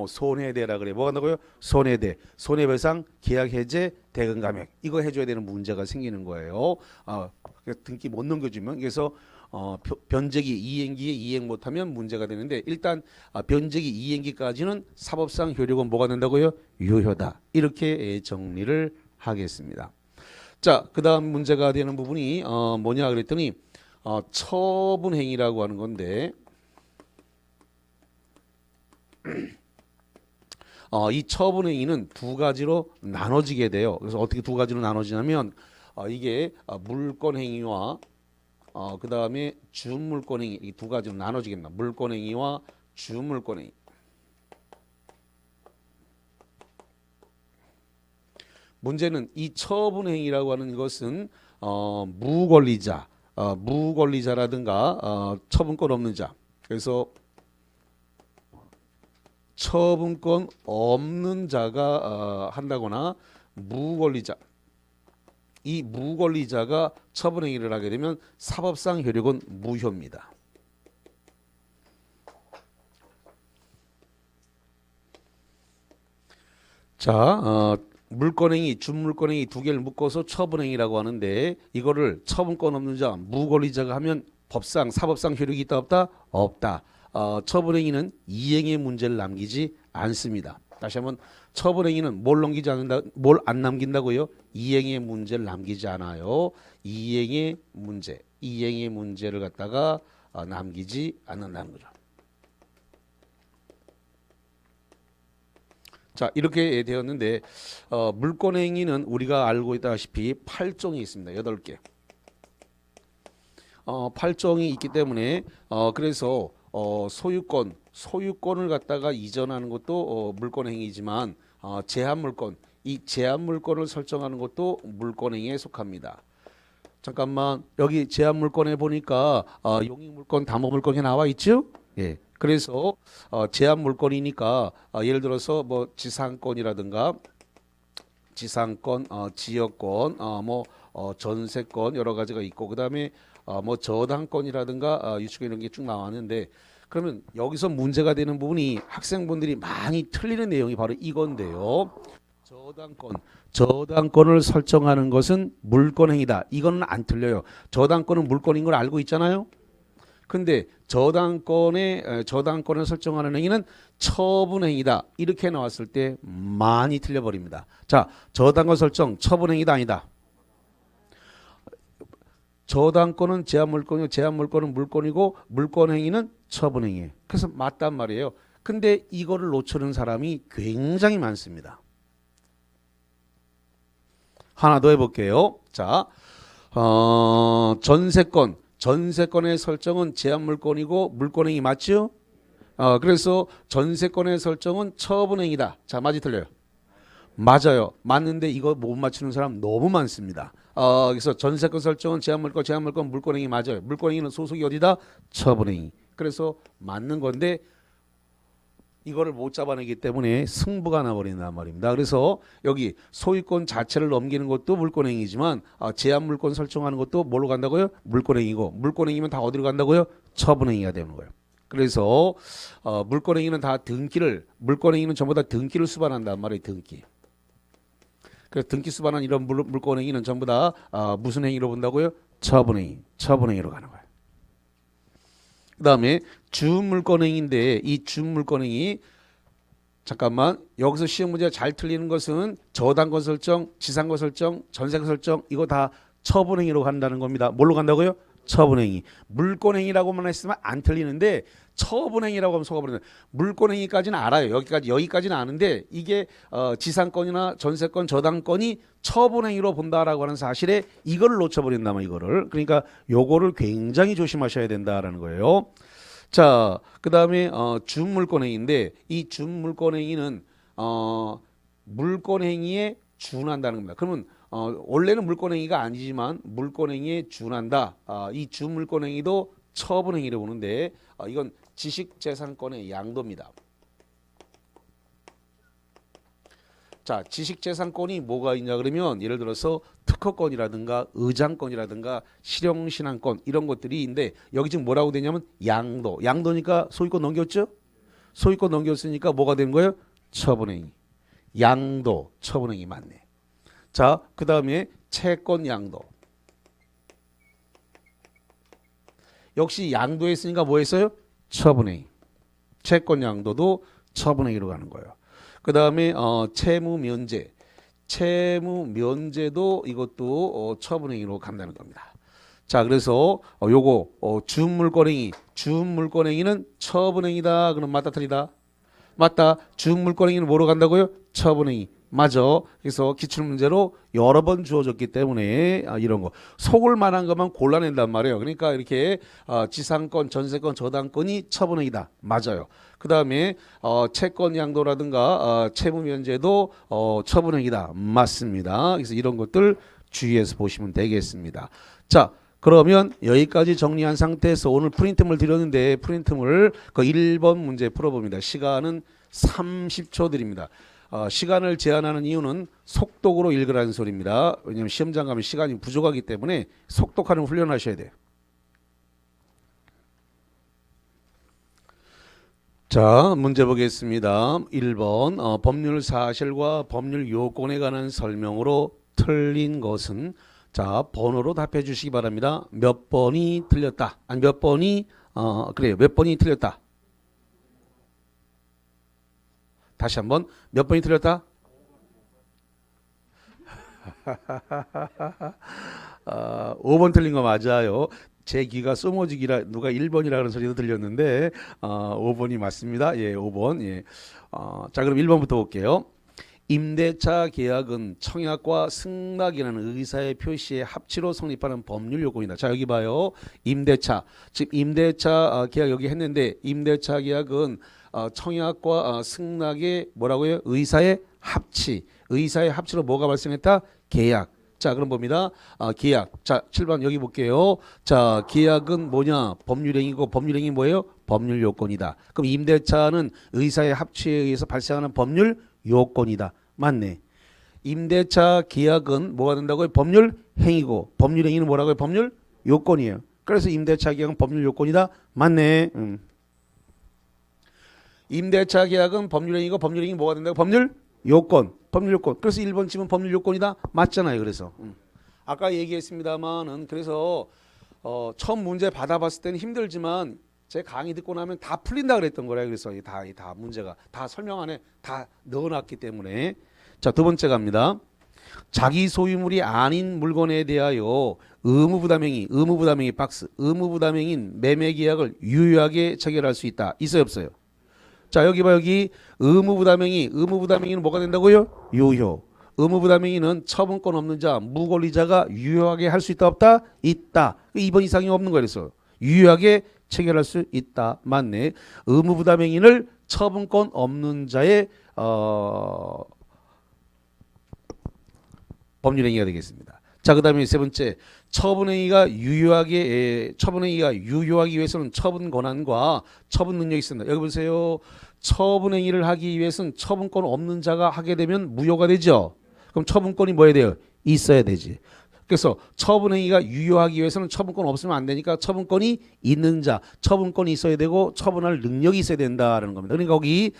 손해대라 그래. 뭐가 한다고요? 손해대, 손해배상, 계약해제, 대금감액. 이거 해줘야 되는 문제가 생기는 거예요. 등기 못 넘겨주면 그래서 변제기 이행기에 이행 못하면 문제가 되는데 일단 변제기 이행기까지는 사법상 효력은 뭐가 된다고요? 유효다. 이렇게 정리를 하겠습니다. 자, 그 다음 문제가 되는 부분이 뭐냐 그랬더니 처분행위라고 하는 건데 이 처분행위는 두 가지로 나눠지게 돼요. 그래서 어떻게 두 가지로 나눠지냐면 이게 물권행위와 그 다음에 준물권행위 이 두 가지로 나눠지겠나. 물권행위와 준물권행위. 문제는 이 처분행위라고 하는 것은 무권리자, 무권리자라든가 처분권 없는 자. 그래서 처분권 없는 자가 한다거나 무권리자. 이 무권리자가 처분행위를 하게 되면 사법상 효력은 무효입니다. 자, 물권행위, 준물권행위 두 개를 묶어서 처분행위라고 하는데 이거를 처분권 없는 자, 무권리자가 하면 법상, 사법상 효력이 있다 없다? 없다. 처분행위는 이행의 문제를 남기지 않습니다. 다시 한번 처분행위는 뭘 남기지 않는다, 뭘 안 남긴다고요? 이행의 문제를 남기지 않아요. 이행의 문제를 갖다가 남기지 않는다는 거죠. 자, 이렇게 되었는데 물권행위는 우리가 알고 있다시피 8종이 있습니다. 8개. 8종이 있기 때문에 그래서 소유권을 갖다가 이전하는 것도 물권행위지만 제한물권, 이 제한물권을 설정하는 것도 물권행위에 속합니다. 잠깐만 여기 제한물권에 보니까 용익물권, 담보물권이 나와 있죠? 예. 그래서 제한물권이니까 예를 들어서 뭐 지상권이라든가 지상권, 지역권, 전세권 여러 가지가 있고 그다음에 뭐 저당권이라든가 유치권 이런 게 쭉 나왔는데 그러면 여기서 문제가 되는 부분이 학생분들이 많이 틀리는 내용이 바로 이건데요. 저당권을 설정하는 것은 물권행위다. 이거는 안 틀려요. 저당권은 물권인 걸 알고 있잖아요. 근데 저당권을 설정하는 행위는 처분행위다. 이렇게 나왔을 때 많이 틀려버립니다. 자, 저당권 설정 처분행위다 아니다. 저당권은 제한물권이고 제한물권은 물권이고 물권행위는 처분행위예요. 그래서 맞단 말이에요. 근데 이거를 놓치는 사람이 굉장히 많습니다. 하나 더 해볼게요. 자, 전세권의 설정은 제한물권이고 물권행위 맞죠? 그래서 전세권의 설정은 처분행위다. 자, 맞이 틀려요? 맞아요. 맞는데 이거 못 맞추는 사람 너무 많습니다. 그래서 전세권 설정은 제한물권, 물권행위 맞아요. 물권행위는 소속이 어디다? 처분행위. 그래서 맞는 건데 이거를 못 잡아내기 때문에 승부가 나버린단 말입니다. 그래서 여기 소유권 자체를 넘기는 것도 물권행위지만 제한물권 설정하는 것도 뭘로 간다고요? 물권행위고 물권행위면 다 어디로 간다고요? 처분행위가 되는 거예요. 그래서 물권행위는 물권행위는 전부 다 등기를 수반한단 말이에요. 등기. 그래서 등기 수반한 이런 물권행위는 전부 다 무슨 행위로 본다고요? 처분행위로 가는 거예요. 그 다음에 준물권행위인데 이 준물권행위 잠깐만 여기서 시험 문제가 잘 틀리는 것은 저당권 설정, 지상권 설정, 전세권 설정 이거 다 처분행위로 간다는 겁니다. 뭘로 간다고요? 처분행위. 물권행위라고만 했으면 안 틀리는데 처분행위라고 하면 속아버리는 물권행위까지는 알아요. 여기까지는 아는데 이게 지상권이나 전세권, 저당권이 처분행위로 본다라고 하는 사실에 이거를 놓쳐버린다면 이거를 그러니까 요거를 굉장히 조심하셔야 된다라는 거예요. 자, 그 다음에 준물권행위인데 이 준물권행위는 물권행위에 준한다는 겁니다. 그러면 원래는 물권행위가 아니지만 물권행위에 준한다. 이 준물권행위도 처분행위를 보는데 이건 지식재산권의 양도입니다. 자, 지식재산권이 뭐가 있냐 그러면 예를 들어서 특허권이라든가 의장권이라든가 실용신앙권 이런 것들이 있는데 여기 지금 뭐라고 되냐면 양도니까 소유권 넘겼죠? 소유권 넘겼으니까 뭐가 되는 거예요? 처분행위. 양도 처분행위 맞네. 자, 그 다음에 채권 양도. 역시 양도했으니까 뭐 했어요? 처분행위. 채권 양도도 처분행위로 가는 거예요. 그 다음에 채무 면제. 채무 면제도 이것도 처분행위로 간다는 겁니다. 자, 그래서 요거 주물권행위는 처분행위다. 그럼 맞다 틀리다? 맞다. 주물권행위는 뭐로 간다고요? 처분행위. 맞아. 그래서 기출문제로 여러 번 주어졌기 때문에 이런 거 속을 만한 것만 골라낸단 말이에요. 그러니까 이렇게 지상권, 전세권, 저당권이 처분행위다. 맞아요. 그 다음에 채권 양도라든가 채무 면제도 처분행위다. 맞습니다. 그래서 이런 것들 주의해서 보시면 되겠습니다. 자, 그러면 여기까지 정리한 상태에서 오늘 프린트물 드렸는데 프린트물 그 1번 문제 풀어봅니다. 시간은 30초 드립니다. 시간을 제한하는 이유는 속독으로 읽으라는 소리입니다. 왜냐하면 시험장 가면 시간이 부족하기 때문에 속독하는 훈련하셔야 돼요. 자, 문제 보겠습니다. 1번 법률 사실과 법률 요건에 관한 설명으로 틀린 것은 자, 번호로 답해 주시기 바랍니다. 몇 번이 틀렸다. 아니 몇 번이 그래요. 몇 번이 틀렸다. 다시 한번 몇 번이 틀렸다? 5번 틀린 거 맞아요. 제 귀가 쏘머지기라 누가 1번이라 그런 소리도 들렸는데 5번이 맞습니다. 예, 5번. 예. 자, 그럼 1번부터 볼게요. 임대차 계약은 청약과 승낙이라는 의사의 표시의 합치로 성립하는 법률 요건이다. 자, 여기 봐요. 임대차. 즉 임대차 계약 여기 했는데 임대차 계약은 청약과 승낙의 뭐라고요? 의사의 합치. 의사의 합치로 뭐가 발생했다? 계약. 자, 그럼 봅니다. 계약. 자, 7번 여기 볼게요. 자, 계약은 뭐냐? 법률행위고 법률행위 뭐예요? 법률 요건이다. 그럼 임대차는 의사의 합치에 의해서 발생하는 법률 요건이다. 맞네. 임대차 계약은 뭐가 된다고요? 법률 행위고 법률 행위는 뭐라고요? 법률 요건이에요. 그래서 임대차 계약은 법률 요건이다. 맞네. 임대차 계약은 법률 행위고 법률 행위 뭐가 된다고? 법률 요건. 법률 요건. 그래서 1번 집은 법률 요건이다. 맞잖아요. 그래서 아까 얘기했습니다만은 그래서 처음 문제 받아봤을 때는 힘들지만 제 강의 듣고 나면 다 풀린다 그랬던 거래요. 그래서 다 문제가 다 설명 안에 다 넣어놨기 때문에. 자, 두 번째 갑니다. 자기 소유물이 아닌 물건에 대하여 의무부담행위 박스 의무부담행위인 매매계약을 유효하게 체결할 수 있다. 있어요 없어요? 자, 여기 봐. 여기 의무부담행위는 뭐가 된다고요? 유효. 의무부담행위는 처분권 없는 자 무권리자가 유효하게 할 수 있다 없다? 있다. 2번 이상이 없는 거예요. 그래서 유효하게 체결할 수 있다. 맞네. 의무부담행위를 처분권 없는 자의 법률행위가 되겠습니다. 자, 그 다음에 세 번째, 처분행위가 유효하기 위해서는 처분 권한과 처분 능력이 있습니다. 여기 보세요. 처분행위를 하기 위해서는 처분권 없는 자가 하게 되면 무효가 되죠. 그럼 처분권이 뭐야 돼요? 있어야 되지. 그래서 처분행위가 유효하기 위해서는 처분권 없으면 안 되니까 처분권이 있는 자, 처분권이 있어야 되고 처분할 능력이 있어야 된다라는 겁니다. 그러니까 거기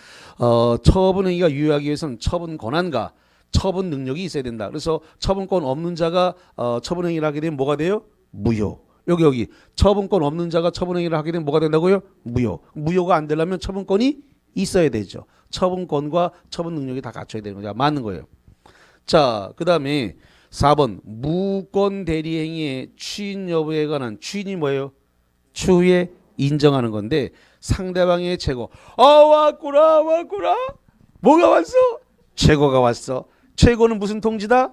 처분행위가 유효하기 위해서는 처분 권한과 처분 능력이 있어야 된다. 그래서 처분권 없는 자가 처분행위를 하게 되면 뭐가 돼요? 무효. 여기 처분권 없는 자가 처분행위를 하게 되면 뭐가 된다고요? 무효. 무효가 안 되려면 처분권이 있어야 되죠. 처분권과 처분 능력이 다 갖춰야 되는 거죠. 맞는 거예요. 자, 그 다음에 4번 무권 대리행위의 추인 여부에 관한 추인이 뭐예요? 추후에 인정하는 건데 상대방의 최고. 왔구나. 뭐가 왔어? 최고가 왔어. 최고는 무슨 통지다?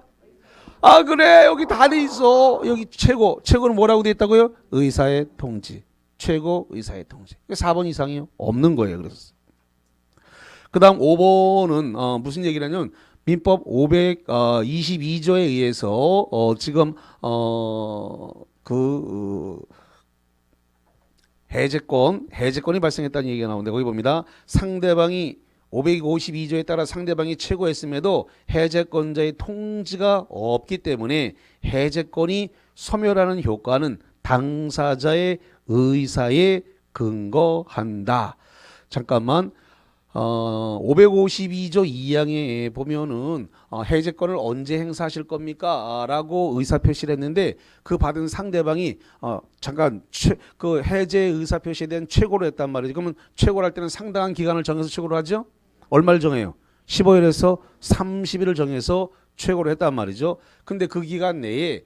그래. 여기 다 돼 있어. 여기 최고는 뭐라고 돼 있다고요? 의사의 통지. 최고 의사의 통지. 4번 이상이요? 없는 거예요. 그래서 그 다음 5번은 무슨 얘기냐면 민법 522조에 의해서 지금 해제권이 발생했다는 얘기가 나오는데 거기 봅니다. 상대방이 552조에 따라 상대방이 최고했음에도 해제권자의 통지가 없기 때문에 해제권이 소멸하는 효과는 당사자의 의사에 근거한다. 잠깐만. 552조 2항에 보면은 해제권을 언제 행사하실 겁니까? 라고 의사표시를 했는데 그 받은 상대방이 그 해제 의사표시에 대한 최고를 했단 말이죠. 그러면 최고를 할 때는 상당한 기간을 정해서 최고를 하죠? 얼마를 정해요? 15일에서 30일을 정해서 최고로 했단 말이죠. 근데 그 기간 내에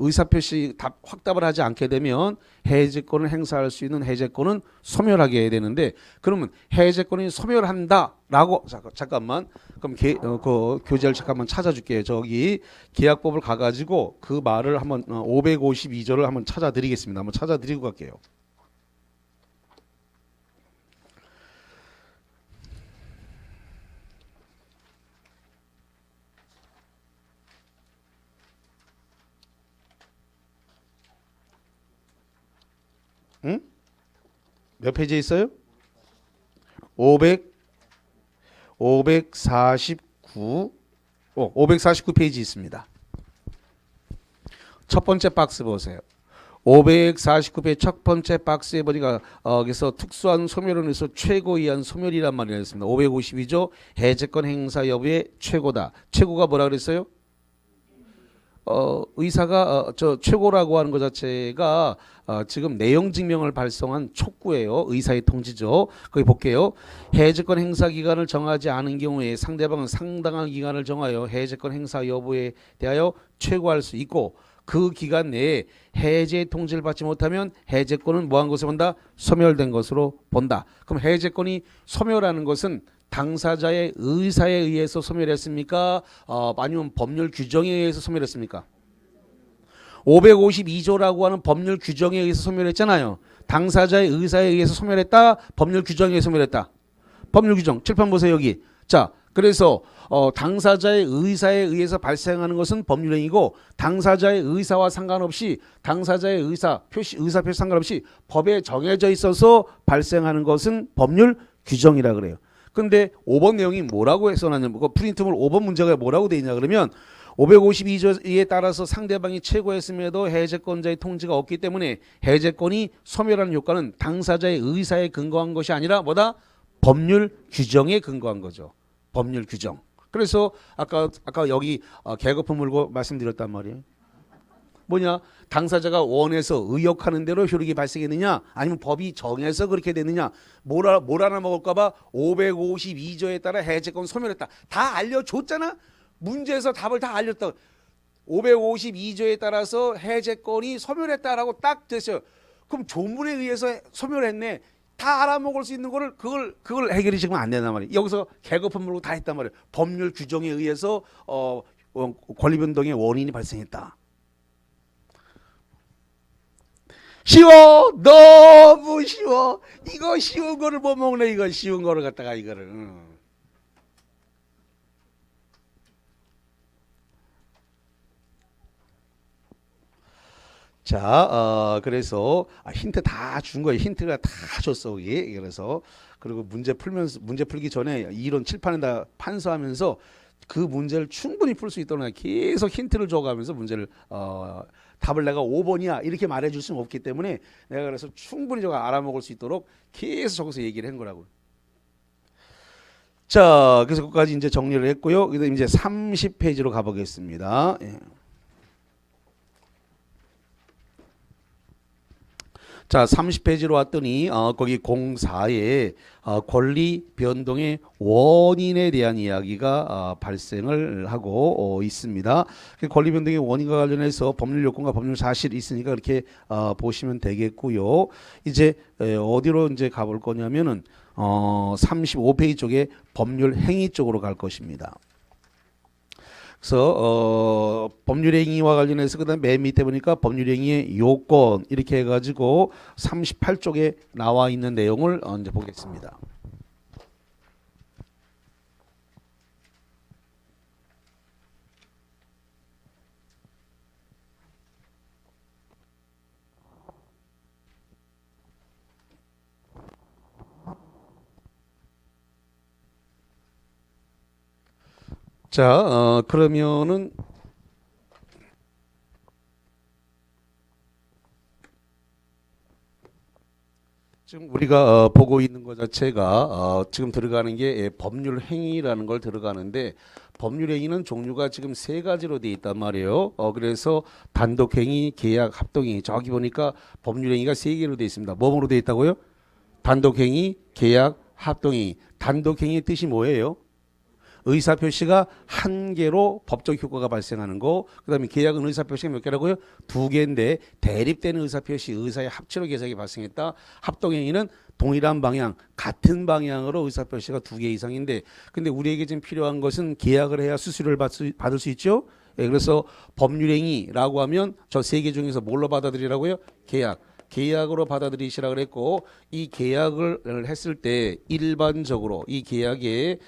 의사표시 확답을 하지 않게 되면 해제권을 행사할 수 있는 해제권은 소멸하게 해야 되는데, 그러면 해제권이 소멸한다라고 잠깐만 그럼 그 교재를 잠깐만 찾아줄게요. 저기 계약법을 가가지고 그 말을 한번 552조를 한번 찾아드리겠습니다. 한번 찾아드리고 갈게요. 응? 몇 페이지에 있어요? 549, 549페이지 있습니다. 첫 번째 박스 보세요. 549페이지 첫 번째 박스에 보니까 여기서 특수한 소멸을 위해서 최고이한 소멸이란 말이 있습니다. 552조 해제권 행사 여부의 최고다. 최고가 뭐라 그랬어요? 의사가 저 최고라고 하는 것 자체가 지금 내용 증명을 발송한 촉구예요. 의사의 통지죠. 거기 볼게요. 해제권 행사 기간을 정하지 않은 경우에 상대방은 상당한 기간을 정하여 해제권 행사 여부에 대하여 최고할 수 있고, 그 기간 내에 해제 통지를 받지 못하면 해제권은 뭐한 것으로 본다? 소멸된 것으로 본다. 그럼 해제권이 소멸하는 것은 당사자의 의사에 의해서 소멸했습니까? 아니면 법률 규정에 의해서 소멸했습니까? 552조라고 하는 법률 규정에 의해서 소멸했잖아요. 당사자의 의사에 의해서 소멸했다. 법률 규정에 의해서 소멸했다. 법률 규정 칠판 보세요. 여기. 자, 그래서 당사자의 의사에 의해서 발생하는 것은 법률행위고, 당사자의 의사와 상관없이 당사자의 의사표시 상관없이 법에 정해져 있어서 발생하는 것은 법률 규정이라 그래요. 근데 5번 내용이 뭐라고 써놨냐면, 프린트물 5번 문제가 뭐라고 돼 있냐 그러면 552조에 따라서 상대방이 최고했음에도 해제권자의 통지가 없기 때문에 해제권이 소멸하는 효과는 당사자의 의사에 근거한 것이 아니라 뭐다? 법률 규정에 근거한 거죠. 법률 규정. 그래서 아까 여기 계급품 물고 말씀드렸단 말이에요. 뭐냐? 당사자가 원해서 의혹하는 대로 효력이 발생했느냐, 아니면 법이 정해서 그렇게 됐느냐, 뭘 하나 먹을까봐 552조에 따라 해제권 소멸했다. 다 알려줬잖아. 문제에서 답을 다 알렸다. 552조에 따라서 해제권이 소멸했다라고 딱 됐어요. 그럼 조문에 의해서 소멸했네. 다 알아먹을 수 있는 거를 그걸 해결이 지금 안 된단 말이에요. 여기서 계급품 물고 다 했단 말이에요. 법률 규정에 의해서 권리변동의 원인이 발생했다. 쉬워. 너무 쉬워. 이거 쉬운 거를 못 먹네. 이거 쉬운 거를 갖다가 이거를. 자, 그래서 힌트 다 준 거예요. 힌트가 다 줬어. 여기. 그래서 그리고 문제 풀기 전에 이론 칠판에다 판서하면서 그 문제를 충분히 풀 수 있도록 계속 힌트를 줘가면서 문제를 답을 내가 5번이야 이렇게 말해줄 수는 없기 때문에 내가 그래서 충분히 저가 알아먹을 수 있도록 계속 적어서 얘기를 한 거라고. 자, 그래서 거기까지 이제 정리를 했고요. 그다음 이제 30페이지로 가보겠습니다. 예. 자, 30페이지로 왔더니 거기 04에 권리 변동의 원인에 대한 이야기가 발생을 하고 있습니다. 권리 변동의 원인과 관련해서 법률 요건과 법률 사실이 있으니까 그렇게 보시면 되겠고요. 이제 어디로 이제 가볼 거냐면은 35페이지 쪽에 법률 행위 쪽으로 갈 것입니다. 그래서 법률행위와 관련해서 그다음 맨 밑에 보니까 법률행위의 요건 이렇게 해가지고 38쪽에 나와 있는 내용을 이제 보겠습니다. 자, 그러면은 지금 우리가 보고 있는 것 자체가 지금 들어가는 게 법률 행위라는 걸 들어가는데, 법률 행위는 종류가 지금 세 가지로 돼 있단 말이에요. 그래서 단독 행위, 계약, 합동 행위. 저기 보니까 법률 행위가 세 개로 돼 있습니다. 뭐로 돼 있다고요? 단독 행위, 계약, 합동 행위. 단독 행위의 뜻이 뭐예요? 의사표시가 한 개로 법적 효과가 발생하는 거. 그다음에 계약은 의사표시가 몇 개라고요? 두 개인데 대립되는 의사표시 의사의 합치로 계약이 발생했다. 합동행위는 동일한 방향, 같은 방향으로 의사표시가 두 개 이상인데, 근데 우리에게 지금 필요한 것은 계약을 해야 수수료를 받을 수 있죠. 예, 그래서 법률행위라고 하면 저 세 개 중에서 뭘로 받아들이라고요? 계약으로 받아들이시라 그랬고, 이 계약을 했을 때 일반적으로 이 계약의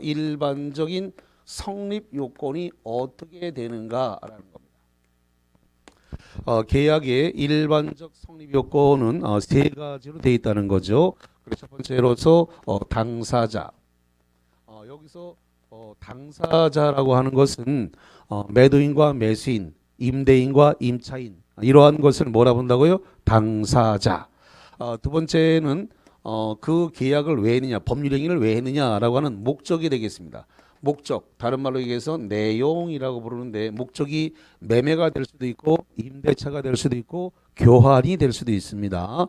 일반적인 성립 요건이 어떻게 되는가라는 겁니다. 계약의 일반적 성립 요건은 세 가지로 되어 있다는 거죠. 그래서 첫 번째로서 당사자. 여기서 당사자라고 하는 것은 매도인과 매수인, 임대인과 임차인, 이러한 것을 뭐라 본다고요? 당사자. 두 번째는 그 계약을 왜 했느냐, 법률행위를 왜 했느냐라고 하는 목적이 되겠습니다. 목적, 다른 말로 얘기해서 내용이라고 부르는데, 목적이 매매가 될 수도 있고 임대차가 될 수도 있고 교환이 될 수도 있습니다.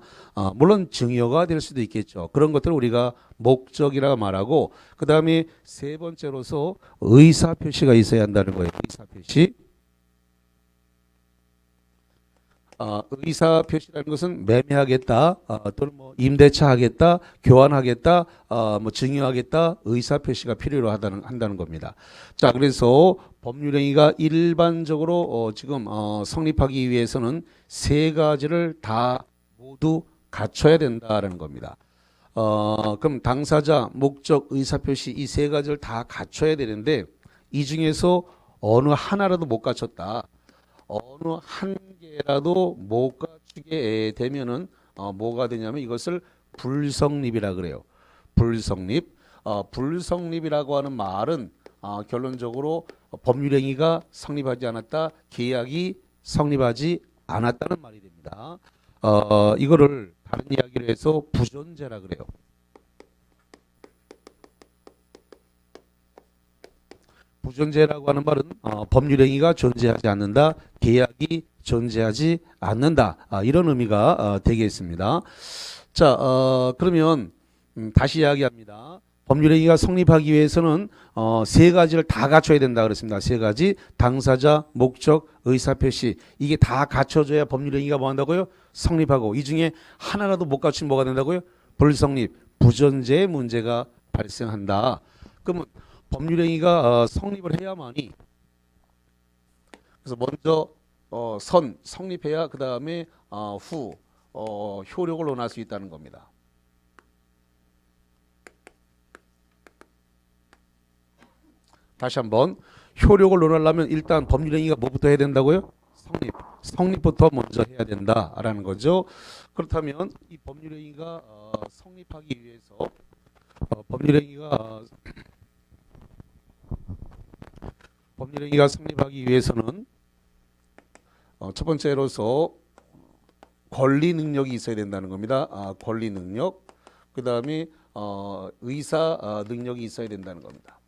물론 증여가 될 수도 있겠죠. 그런 것들을 우리가 목적이라고 말하고, 그 다음에 세 번째로서 의사표시가 있어야 한다는 거예요. 의사표시. 의사표시라는 것은 매매하겠다, 또는 뭐 임대차 하겠다, 교환하겠다, 뭐 증여하겠다, 의사표시가 필요로 한다는 겁니다. 자, 그래서 법률행위가 일반적으로 지금 성립하기 위해서는 세 가지를 다 모두 갖춰야 된다라는 겁니다. 그럼 당사자, 목적, 의사표시 이 세 가지를 다 갖춰야 되는데, 이 중에서 어느 하나라도 못 갖췄다, 어느 한 개라도 못 갖추게 되면은 뭐가 되냐면 이것을 불성립이라 그래요. 불성립. 불성립이라고 하는 말은 결론적으로 법률행위가 성립하지 않았다, 계약이 성립하지 않았다는 말이 됩니다. 이거를 다른 이야기로 해서 부존재라 그래요. 부존재라고 하는 말은 법률행위가 존재하지 않는다, 계약이 존재하지 않는다, 이런 의미가 되겠습니다. 자, 그러면 다시 이야기합니다. 법률행위가 성립하기 위해서는 세 가지를 다 갖춰야 된다 그랬습니다. 세 가지, 당사자, 목적, 의사표시, 이게 다 갖춰져야 법률행위가 뭐 한다고요? 성립하고, 이 중에 하나라도 못 갖추면 뭐가 된다고요? 불성립, 부존재의 문제가 발생한다. 그러면 법률행위가 성립을 해야만이, 그래서 먼저 성립해야 그 다음에 후 효력을 논할 수 있다는 겁니다. 다시 한번, 효력을 논하려면 일단 법률행위가 뭐부터 해야 된다고요? 성립부터 먼저 해야 된다라는 거죠. 그렇다면 이 법률행위가 성립하기 위해서 법률행위가 성립하기 위해서는 첫 번째로서 권리 능력이 있어야 된다는 겁니다. 권리 능력. 그 다음에 의사 능력이 있어야 된다는 겁니다.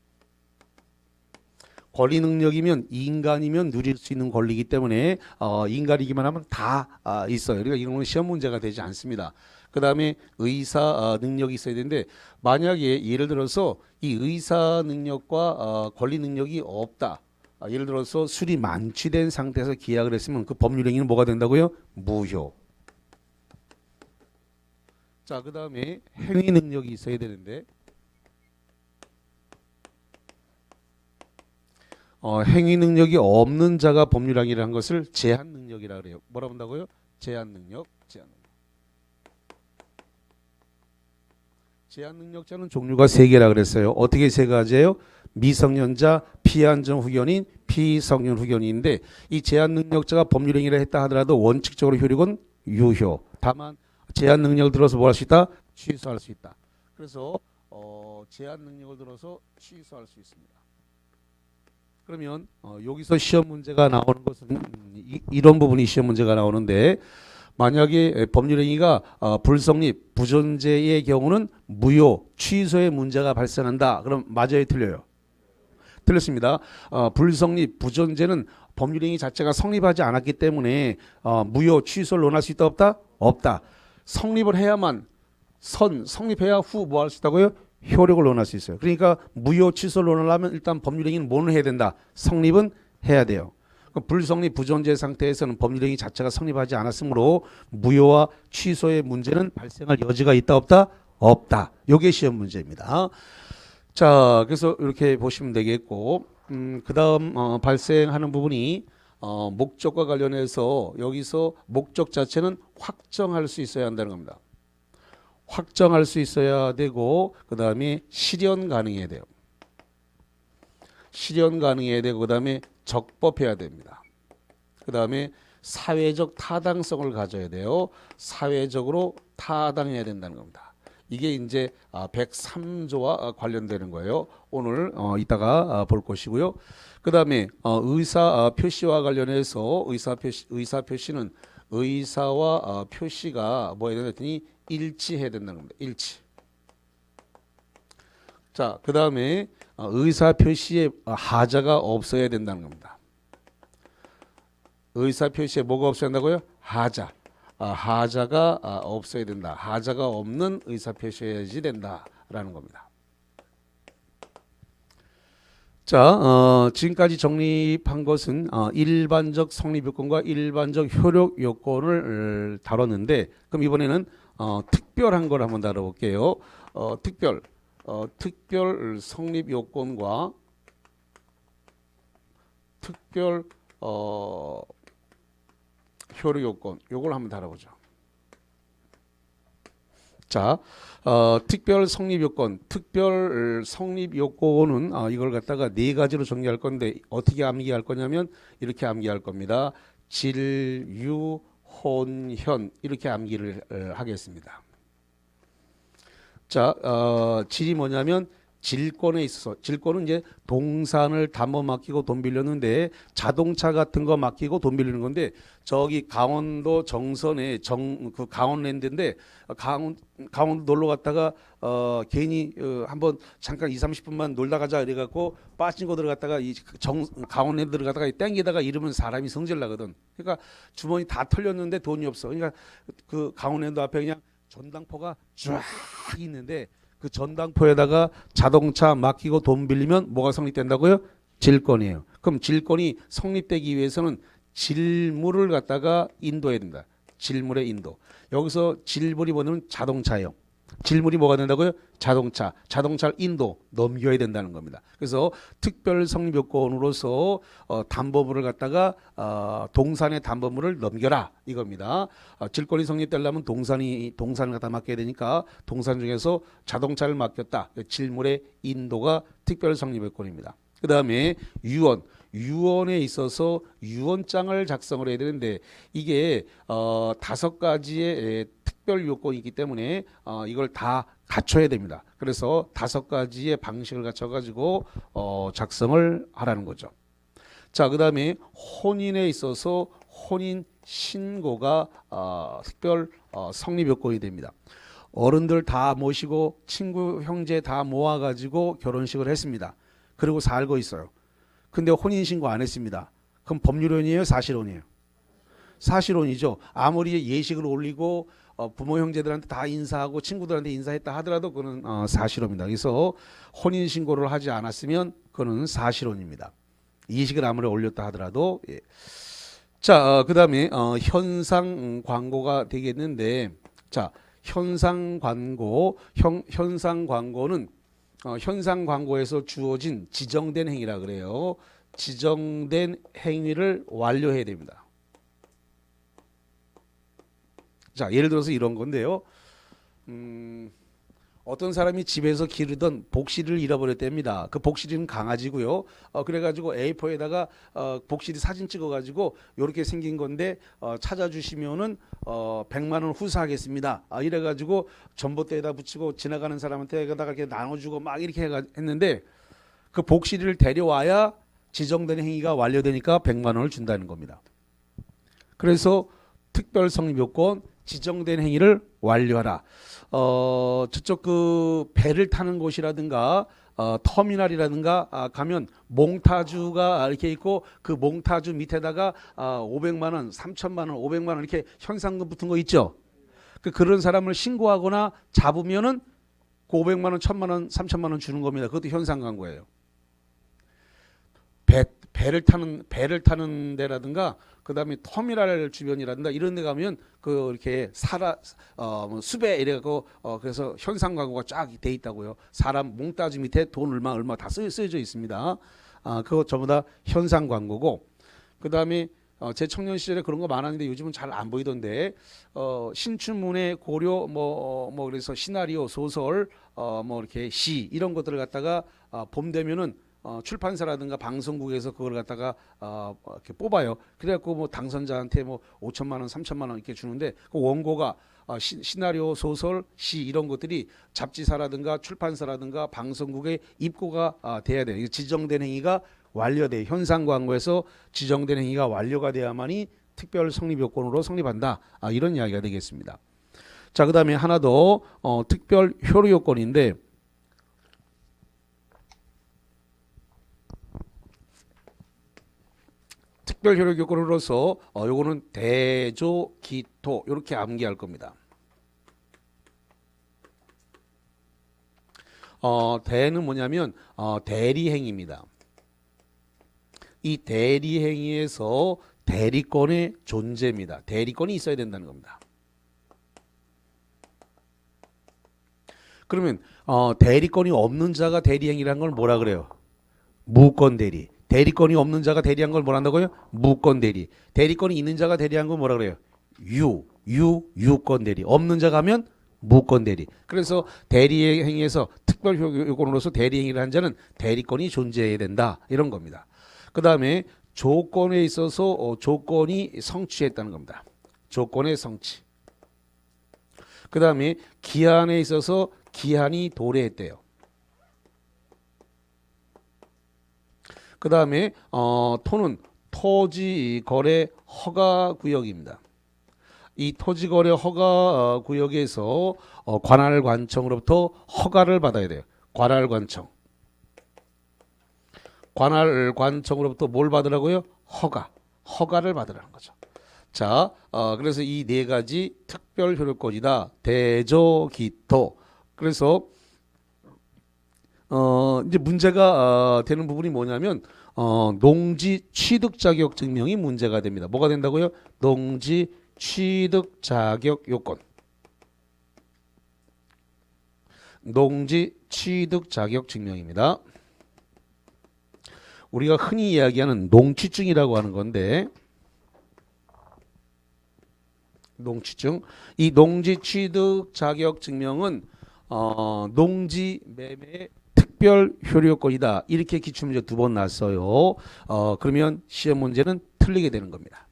권리 능력이면 인간이면 누릴 수 있는 권리이기 때문에 인간이기만 하면 다 있어요. 그러니까 이건 시험 문제가 되지 않습니다. 그 다음에 의사 능력이 있어야 되는데, 만약에 예를 들어서 이 의사 능력과 권리 능력이 없다, 예를 들어서 술이 만취된 상태에서 계약을 했으면 그 법률행위는 뭐가 된다고요? 무효. 자, 그 다음에 행위 능력이 있어야 되는데, 행위 능력이 없는 자가 법률행위를 한 것을 제한 능력이라 그래요. 뭐라 본다고요? 제한 능력. 제한 능력자는 종류가 세 개라 그랬어요. 어떻게 세 가지예요? 미성년자, 피안정 후견인, 피성년 후견인인데, 이 제한 능력자가 법률행위를 했다 하더라도 원칙적으로 효력은 유효. 다만 제한 능력을 들어서 뭐 할 수 있다? 취소할 수 있다. 그래서 제한 능력을 들어서 취소할 수 있습니다. 그러면 여기서 시험 문제가 나오는 것은 이런 부분이 시험 문제가 나오는데, 만약에 법률행위가 불성립, 부존재의 경우는 무효, 취소의 문제가 발생한다. 그럼 맞아요, 틀려요? 틀렸습니다. 불성립, 부존재는 법률행위 자체가 성립하지 않았기 때문에 무효, 취소를 논할 수 있다, 없다? 없다. 성립을 해야만, 성립해야 후 뭐 할 수 있다고요? 효력을 논할 수 있어요. 그러니까 무효 취소를 논하려면 일단 법률행위는 뭐는 해야 된다? 성립은 해야 돼요. 불성립 부존재 상태에서는 법률행위 자체가 성립하지 않았으므로 무효와 취소의 문제는 발생할 여지가 있다 없다? 없다. 요게 시험 문제입니다. 자, 그래서 이렇게 보시면 되겠고, 그 다음 발생하는 부분이 목적과 관련해서 여기서 목적 자체는 확정할 수 있어야 한다는 겁니다. 확정할 수 있어야 되고, 그 다음에 실현 가능해야 돼요. 실현 가능해야 되고, 그 다음에 적법해야 됩니다. 그 다음에 사회적 타당성을 가져야 돼요. 사회적으로 타당해야 된다는 겁니다. 이게 이제 103조와 관련되는 거예요. 오늘 이따가 볼 것이고요. 그 다음에 의사 표시와 관련해서 의사 표시는 의사와 표시가 뭐 해야 되더니 일치해야 된다는 겁니다. 일치. 자, 그 다음에 의사 표시에 하자가 없어야 된다는 겁니다. 의사 표시에 뭐가 없어야 한다고요? 하자. 하자가 없어야 된다. 하자가 없는 의사 표시해야지 된다라는 겁니다. 자, 지금까지 정립한 것은 일반적 성립 요건과 일반적 효력 요건을 다뤘는데, 그럼 이번에는 특별한 걸 한번 다뤄볼게요. 특별 성립 요건과 특별 효력 요건, 요걸 한번 다뤄보죠. 자, 특별 성립 요건, 특별 성립 요건은 이걸 갖다가 네 가지로 정리할 건데 어떻게 암기할 거냐면 이렇게 암기할 겁니다. 질, 유, 혼, 현 이렇게 암기를 하겠습니다. 자, 질이 뭐냐면 질권에 있어서, 질권은 이제 동산을 담보 맡기고 돈 빌렸는데 자동차 같은 거 맡기고 돈 빌리는 건데, 저기 강원도 정선에 그 강원랜드인데 강원도 놀러 갔다가 괜히 한번 잠깐 20-30분만 놀다 가자 이래갖고 빠진거 들어갔다가 강원랜드 들어갔다가 땡기다가 이러면 사람이 성질 나거든. 그러니까 주머니 다 털렸는데 돈이 없어. 그러니까 그 강원랜드 앞에 그냥 전당포가 쫙 있는데 그 전당포에다가 자동차 맡기고 돈 빌리면 뭐가 성립된다고요? 질권이에요. 그럼 질권이 성립되기 위해서는 질물을 갖다가 인도해야 된다. 질물의 인도. 여기서 질물이 뭐냐면 자동차예요. 질물이 뭐가 된다고요? 자동차. 자동차를 인도 넘겨야 된다는 겁니다. 그래서 특별 성립 요건으로서 담보물을 갖다가 동산의 담보물을 넘겨라 이겁니다. 질권이 성립되려면 동산을 갖다 맡겨야 되니까 동산 중에서 자동차를 맡겼다. 질물의 인도가 특별 성립 요건입니다. 그 다음에 유언에 있어서 유언장을 작성을 해야 되는데 이게 5가지의 특별 요건이 있기 때문에 이걸 다 갖춰야 됩니다. 그래서 5가지의 방식을 갖춰가지고 작성을 하라는 거죠. 자, 그 다음에 혼인에 있어서 혼인 신고가 특별 성립 요건이 됩니다. 어른들 다 모시고 친구 형제 다 모아가지고 결혼식을 했습니다. 그리고 살고 있어요. 근데 혼인신고 안 했습니다. 그럼 법률혼이에요? 사실혼이에요? 사실혼이죠. 아무리 예식을 올리고 부모 형제들한테 다 인사하고 친구들한테 인사했다 하더라도 그거는 사실혼입니다. 그래서 혼인신고를 하지 않았으면 그거는 사실혼입니다. 예식을 아무리 올렸다 하더라도. 예. 자, 그 다음에 현상 광고가 되겠는데, 자, 현상 광고는 현상 광고에서 주어진 지정된 행위라 그래요. 지정된 행위를 완료해야 됩니다. 자, 예를 들어서 이런 건데요. 어떤 사람이 집에서 기르던 복실이를 잃어버렸답니다. 그 복실이는 강아지고요. 그래가지고 A4에다가 복실이 사진 찍어가지고 이렇게 생긴 건데 찾아주시면은 100만 원 후사하겠습니다. 이래가지고 전봇대에다 붙이고 지나가는 사람한테다가 이렇게 나눠주고 막 이렇게 했는데 그 복실이를 데려와야 지정된 행위가 완료되니까 100만 원을 준다는 겁니다. 그래서 특별 성립 요건 지정된 행위를 완료하라. 저쪽 그 배를 타는 곳이라든가 터미널이라든가 가면 몽타주가 이렇게 있고 그 몽타주 밑에다가 500만 원, 3천만 원, 500만 원 이렇게 현상금 붙은 거 있죠. 그런 사람을 신고하거나 잡으면은 그 500만 원, 1000만 원, 3000만 원 주는 겁니다. 그것도 현상 광고예요. 배를 타는 데라든가 그다음에 터미널 주변이라든가 이런 데 가면 그 이렇게 뭐 수배 이래갖고 그래서 현상 광고가 쫙 돼 있다고요. 사람 몽따주 밑에 돈 얼마 다 쓰여져 있습니다. 그거 전부 다 현상 광고고 그다음에 제 청년 시절에 그런 거 많았는데 요즘은 잘 안 보이던데 신춘문예 고려 뭐 그래서 시나리오 소설 뭐 이렇게 시 이런 것들을 갖다가 봄 되면은 출판사라든가 방송국에서 그걸 갖다가 이렇게 뽑아요. 그래갖고 뭐 당선자한테 뭐 5천만 원, 3천만 원 이렇게 주는데 그 원고가 시나리오, 소설, 시 이런 것들이 잡지사라든가 출판사라든가 방송국에 입고가 돼야 돼요. 지정된 행위가 완료돼. 현상 광고에서 지정된 행위가 완료가 돼야만이 특별 성립 요건으로 성립한다. 이런 이야기가 되겠습니다. 자, 그다음에 하나 더 특별 효력 요건인데 특별 효력 요건으로서 요거는 대조, 기토 이렇게 암기할 겁니다. 대는 뭐냐면 대리행위입니다. 이 대리행위에서 대리권의 존재입니다. 대리권이 있어야 된다는 겁니다. 그러면 대리권이 없는 자가 대리행위라는 걸 뭐라 그래요? 무권대리. 대리권이 없는 자가 대리한 걸 뭐라 한다고요? 무권대리. 대리권이 있는 자가 대리한 걸 뭐라 그래요? 유권대리. 없는 자가 하면 무권대리. 그래서 대리행위에서 특별 요건으로서 대리행위를 한 자는 대리권이 존재해야 된다. 이런 겁니다. 그 다음에 조건에 있어서 조건이 성취했다는 겁니다. 조건의 성취. 그 다음에 기한에 있어서 기한이 도래했대요. 그 다음에 토는 토지거래 허가구역입니다. 이 토지거래 허가구역에서 관할관청으로부터 허가를 받아야 돼요. 관할관청으로부터 뭘 받으라고요? 허가를 받으라는 거죠. 자, 그래서 이 네 가지 특별 효력권이다. 대조기토. 그래서 이제 문제가 되는 부분이 뭐냐면 농지 취득 자격 증명이 문제가 됩니다. 뭐가 된다고요? 농지 취득 자격 요건. 농지 취득 자격 증명입니다. 우리가 흔히 이야기하는 농취증이라고 하는 건데 농취증. 이 농지 취득 자격 증명은 농지 매매 특별 효력권이다. 이렇게 기출문제 2번 났어요. 그러면 시험 문제는 틀리게 되는 겁니다.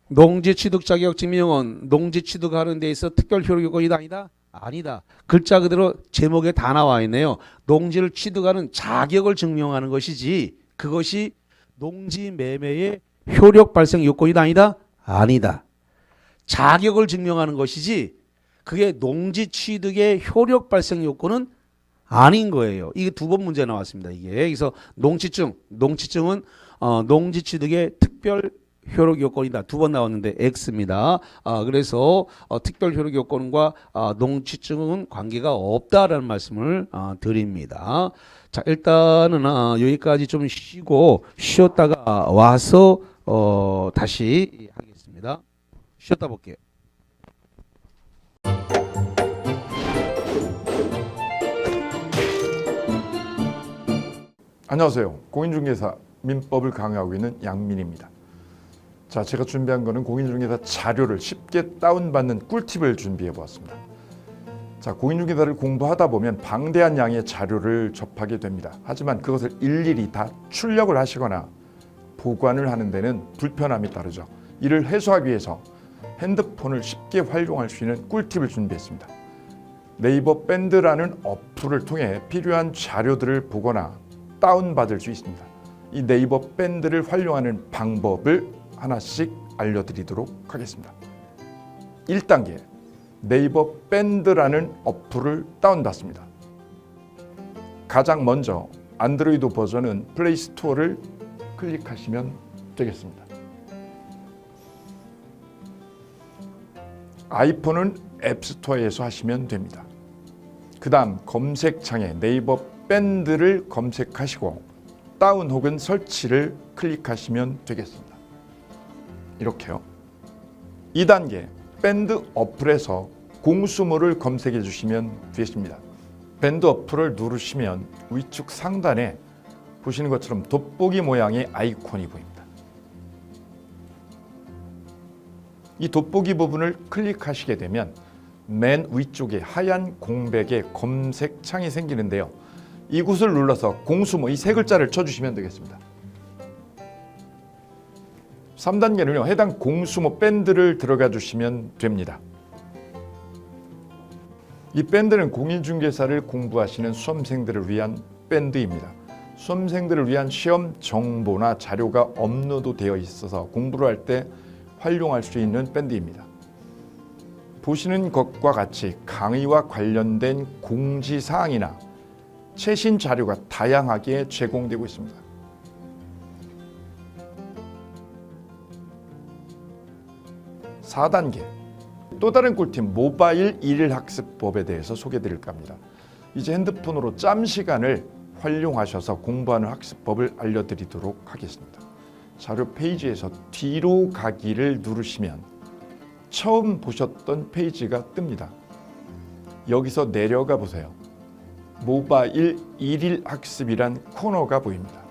농지 취득 자격 증명은 농지 취득하는 데 있어 특별 효력권이다 아니다? 아니다. 글자 그대로 제목에 다 나와 있네요. 농지를 취득하는 자격을 증명하는 것이지 그것이 농지 매매의 효력 발생 요건이다 아니다? 아니다. 자격을 증명하는 것이지 그게 농지 취득의 효력 발생 요건은 아닌 거예요. 이게 2번 문제 나왔습니다. 이게 그래서 농취증은 농지 취득의 특별 효력 요건이다. 2번 나왔는데 X입니다. 그래서 특별 효력 요건과 농취증은 관계가 없다라는 말씀을 드립니다. 자, 일단은 여기까지 좀 쉬었다가 와서 다시 하겠습니다. 쉬었다 볼게요. 안녕하세요. 공인중개사 민법을 강의하고 있는 양민입니다. 자, 제가 준비한 거는 공인중개사 자료를 쉽게 다운받는 꿀팁을 준비해 보았습니다. 자, 공인중개사를 공부하다 보면 방대한 양의 자료를 접하게 됩니다. 하지만 그것을 일일이 다 출력을 하시거나 보관을 하는 데는 불편함이 따르죠. 이를 해소하기 위해서 핸드폰을 쉽게 활용할 수 있는 꿀팁을 준비했습니다. 네이버 밴드라는 어플을 통해 필요한 자료들을 보거나 다운받을 수 있습니다. 이 네이버 밴드를 활용하는 방법을 하나씩 알려드리도록 하겠습니다. 1단계, 네이버 밴드라는 어플을 다운받습니다. 가장 먼저 안드로이드 버전은 플레이 스토어를 클릭하시면 되겠습니다. 아이폰은 앱스토어에서 하시면 됩니다. 그 다음 검색창에 네이버 밴드를 검색하시고 다운 혹은 설치를 클릭하시면 되겠습니다. 이렇게요. 2단계 밴드 어플에서 공수모를 검색해 주시면 되십니다. 밴드 어플을 누르시면 위쪽 상단에 보시는 것처럼 돋보기 모양의 아이콘이 보입니다. 이 돋보기 부분을 클릭하시게 되면 맨 위쪽에 하얀 공백의 검색창이 생기는데요. 이곳을 눌러서 공수모 이 세 글자를 쳐주시면 되겠습니다. 3단계는요. 해당 공수모 밴드를 들어가 주시면 됩니다. 이 밴드는 공인중개사를 공부하시는 수험생들을 위한 밴드입니다. 수험생들을 위한 시험 정보나 자료가 업로드되어 있어서 공부를 할 때 활용할 수 있는 밴드입니다. 보시는 것과 같이 강의와 관련된 공지사항이나 최신 자료가 다양하게 제공되고 있습니다. (4단계) 또 다른 꿀팁 모바일 일일학습법에 대해서 소개드릴까 합니다. 이제 핸드폰으로 짬 시간을 활용하셔서 공부하는 학습법을 알려드리도록 하겠습니다. 자료 페이지에서 뒤로 가기를 누르시면 처음 보셨던 페이지가 뜹니다. 여기서 내려가 보세요. 모바일 일일 학습이란 코너가 보입니다.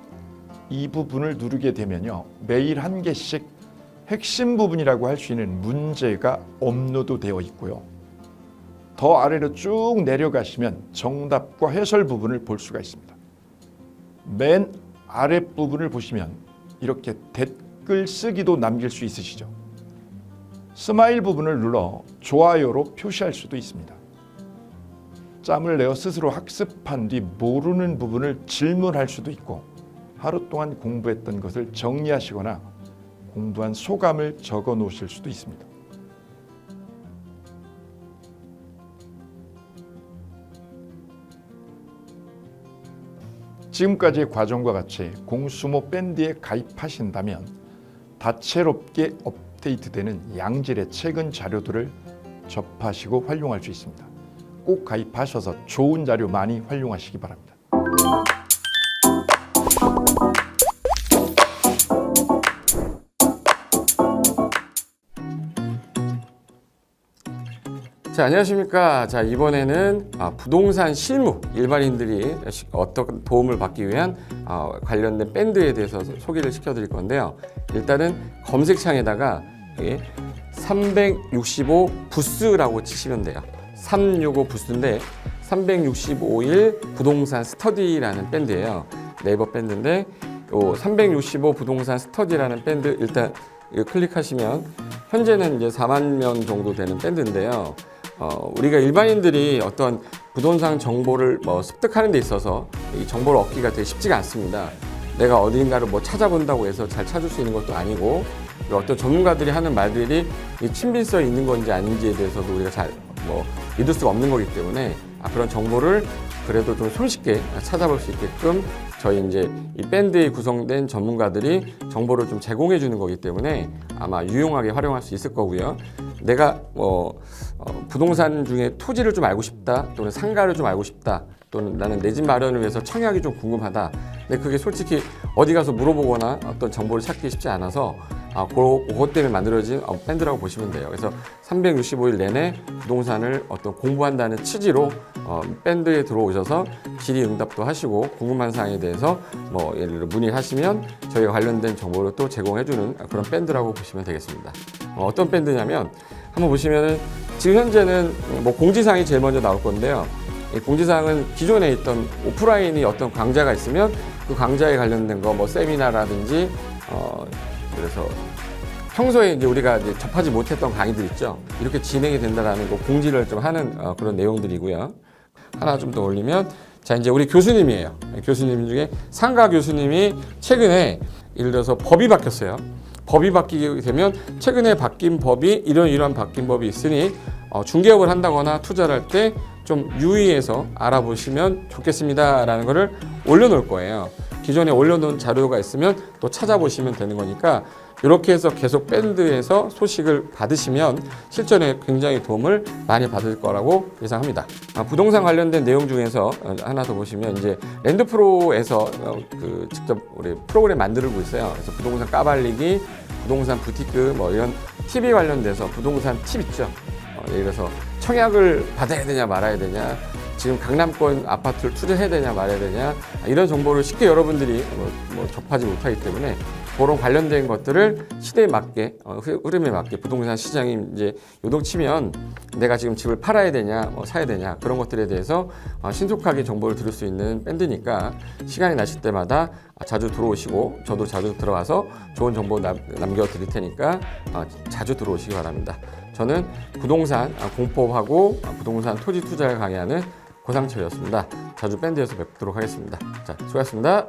이 부분을 누르게 되면요. 매일 한 개씩 핵심 부분이라고 할 수 있는 문제가 업로드되어 있고요. 더 아래로 쭉 내려가시면 정답과 해설 부분을 볼 수가 있습니다. 맨 아랫부분을 보시면 이렇게 댓글 쓰기도 남길 수 있으시죠. 스마일 부분을 눌러 좋아요로 표시할 수도 있습니다. 짬을 내어 스스로 학습한 뒤 모르는 부분을 질문할 수도 있고 하루 동안 공부했던 것을 정리하시거나 공부한 소감을 적어 놓으실 수도 있습니다. 지금까지의 과정과 같이 공수모 밴드에 가입하신다면 다채롭게 업데이트되는 양질의 최근 자료들을 접하시고 활용할 수 있습니다. 꼭 가입하셔서 좋은 자료 많이 활용하시기 바랍니다. 자, 안녕하십니까. 자, 이번에는 부동산 실무 일반인들이 어떤 도움을 받기 위한 관련된 밴드에 대해서 소개를 시켜드릴 건데요. 일단은 검색창에다가 365 부스라고 치시면 돼요. 365 부스인데 365일 부동산 스터디라는 밴드예요. 네이버 밴드인데 365 부동산 스터디라는 밴드 일단 클릭하시면 현재는 이제 4만 명 정도 되는 밴드인데요. 우리가 일반인들이 어떤 부동산 정보를 습득하는 데 있어서 이 정보를 얻기가 되게 쉽지가 않습니다. 내가 어딘가를 찾아본다고 해서 잘 찾을 수 있는 것도 아니고 어떤 전문가들이 하는 말들이 친밀성이 있는 건지 아닌지에 대해서도 우리가 잘 믿을 수가 없는 거기 때문에 그런 정보를 그래도 좀 손쉽게 찾아볼 수 있게끔 저희 이제 이 밴드에 구성된 전문가들이 정보를 좀 제공해 주는 거기 때문에 아마 유용하게 활용할 수 있을 거고요. 내가 부동산 중에 토지를 좀 알고 싶다 또는 상가를 좀 알고 싶다 또는 나는 내 집 마련을 위해서 청약이 좀 궁금하다. 근데 그게 솔직히 어디 가서 물어보거나 어떤 정보를 찾기 쉽지 않아서 그것 때문에 만들어진 밴드라고 보시면 돼요. 그래서 365일 내내 부동산을 어떤 공부한다는 취지로 밴드에 들어오셔서 질의응답도 하시고 궁금한 사항에 대해서 예를 들어 문의를 하시면 저희가 관련된 정보를 또 제공해주는 그런 밴드라고 보시면 되겠습니다. 어떤 밴드냐면 한번 보시면은 지금 현재는 공지사항이 제일 먼저 나올 건데요. 이 공지사항은 기존에 있던 오프라인이 어떤 강좌가 있으면 그 강좌에 관련된 거 세미나라든지 그래서 평소에 이제 우리가 이제 접하지 못했던 강의들 있죠. 이렇게 진행이 된다라는 거 공지를 좀 하는 그런 내용들이고요. 하나 좀 더 올리면 자 이제 우리 교수님이에요. 교수님 중에 상가 교수님이 최근에 예를 들어서 법이 바뀌었어요. 법이 바뀌게 되면 최근에 바뀐 법이 이런 바뀐 법이 있으니 중개업을 한다거나 투자를 할 때 좀 유의해서 알아보시면 좋겠습니다라는 거를 올려놓을 거예요. 기존에 올려놓은 자료가 있으면 또 찾아보시면 되는 거니까 이렇게 해서 계속 밴드에서 소식을 받으시면 실전에 굉장히 도움을 많이 받을 거라고 예상합니다. 부동산 관련된 내용 중에서 하나 더 보시면 이제 랜드프로에서 직접 우리 프로그램 만들고 있어요. 그래서 부동산 까발리기, 부동산 부티크 뭐 이런 TV 관련돼서 부동산 팁 있죠. 예를 들어서 청약을 받아야 되냐 말아야 되냐, 지금 강남권 아파트를 투자해야 되냐 말아야 되냐, 이런 정보를 쉽게 여러분들이 접하지 못하기 때문에 그런 관련된 것들을 시대에 맞게 흐름에 맞게 부동산 시장이 이제 요동치면 내가 지금 집을 팔아야 되냐 사야 되냐 그런 것들에 대해서 신속하게 정보를 들을 수 있는 밴드니까 시간이 나실 때마다 자주 들어오시고 저도 자주 들어가서 좋은 정보 남겨드릴 테니까 자주 들어오시기 바랍니다. 저는 부동산 공법하고 부동산 토지 투자를 강의하는 고상철이었습니다. 자주 밴드에서 뵙도록 하겠습니다. 자, 수고하셨습니다.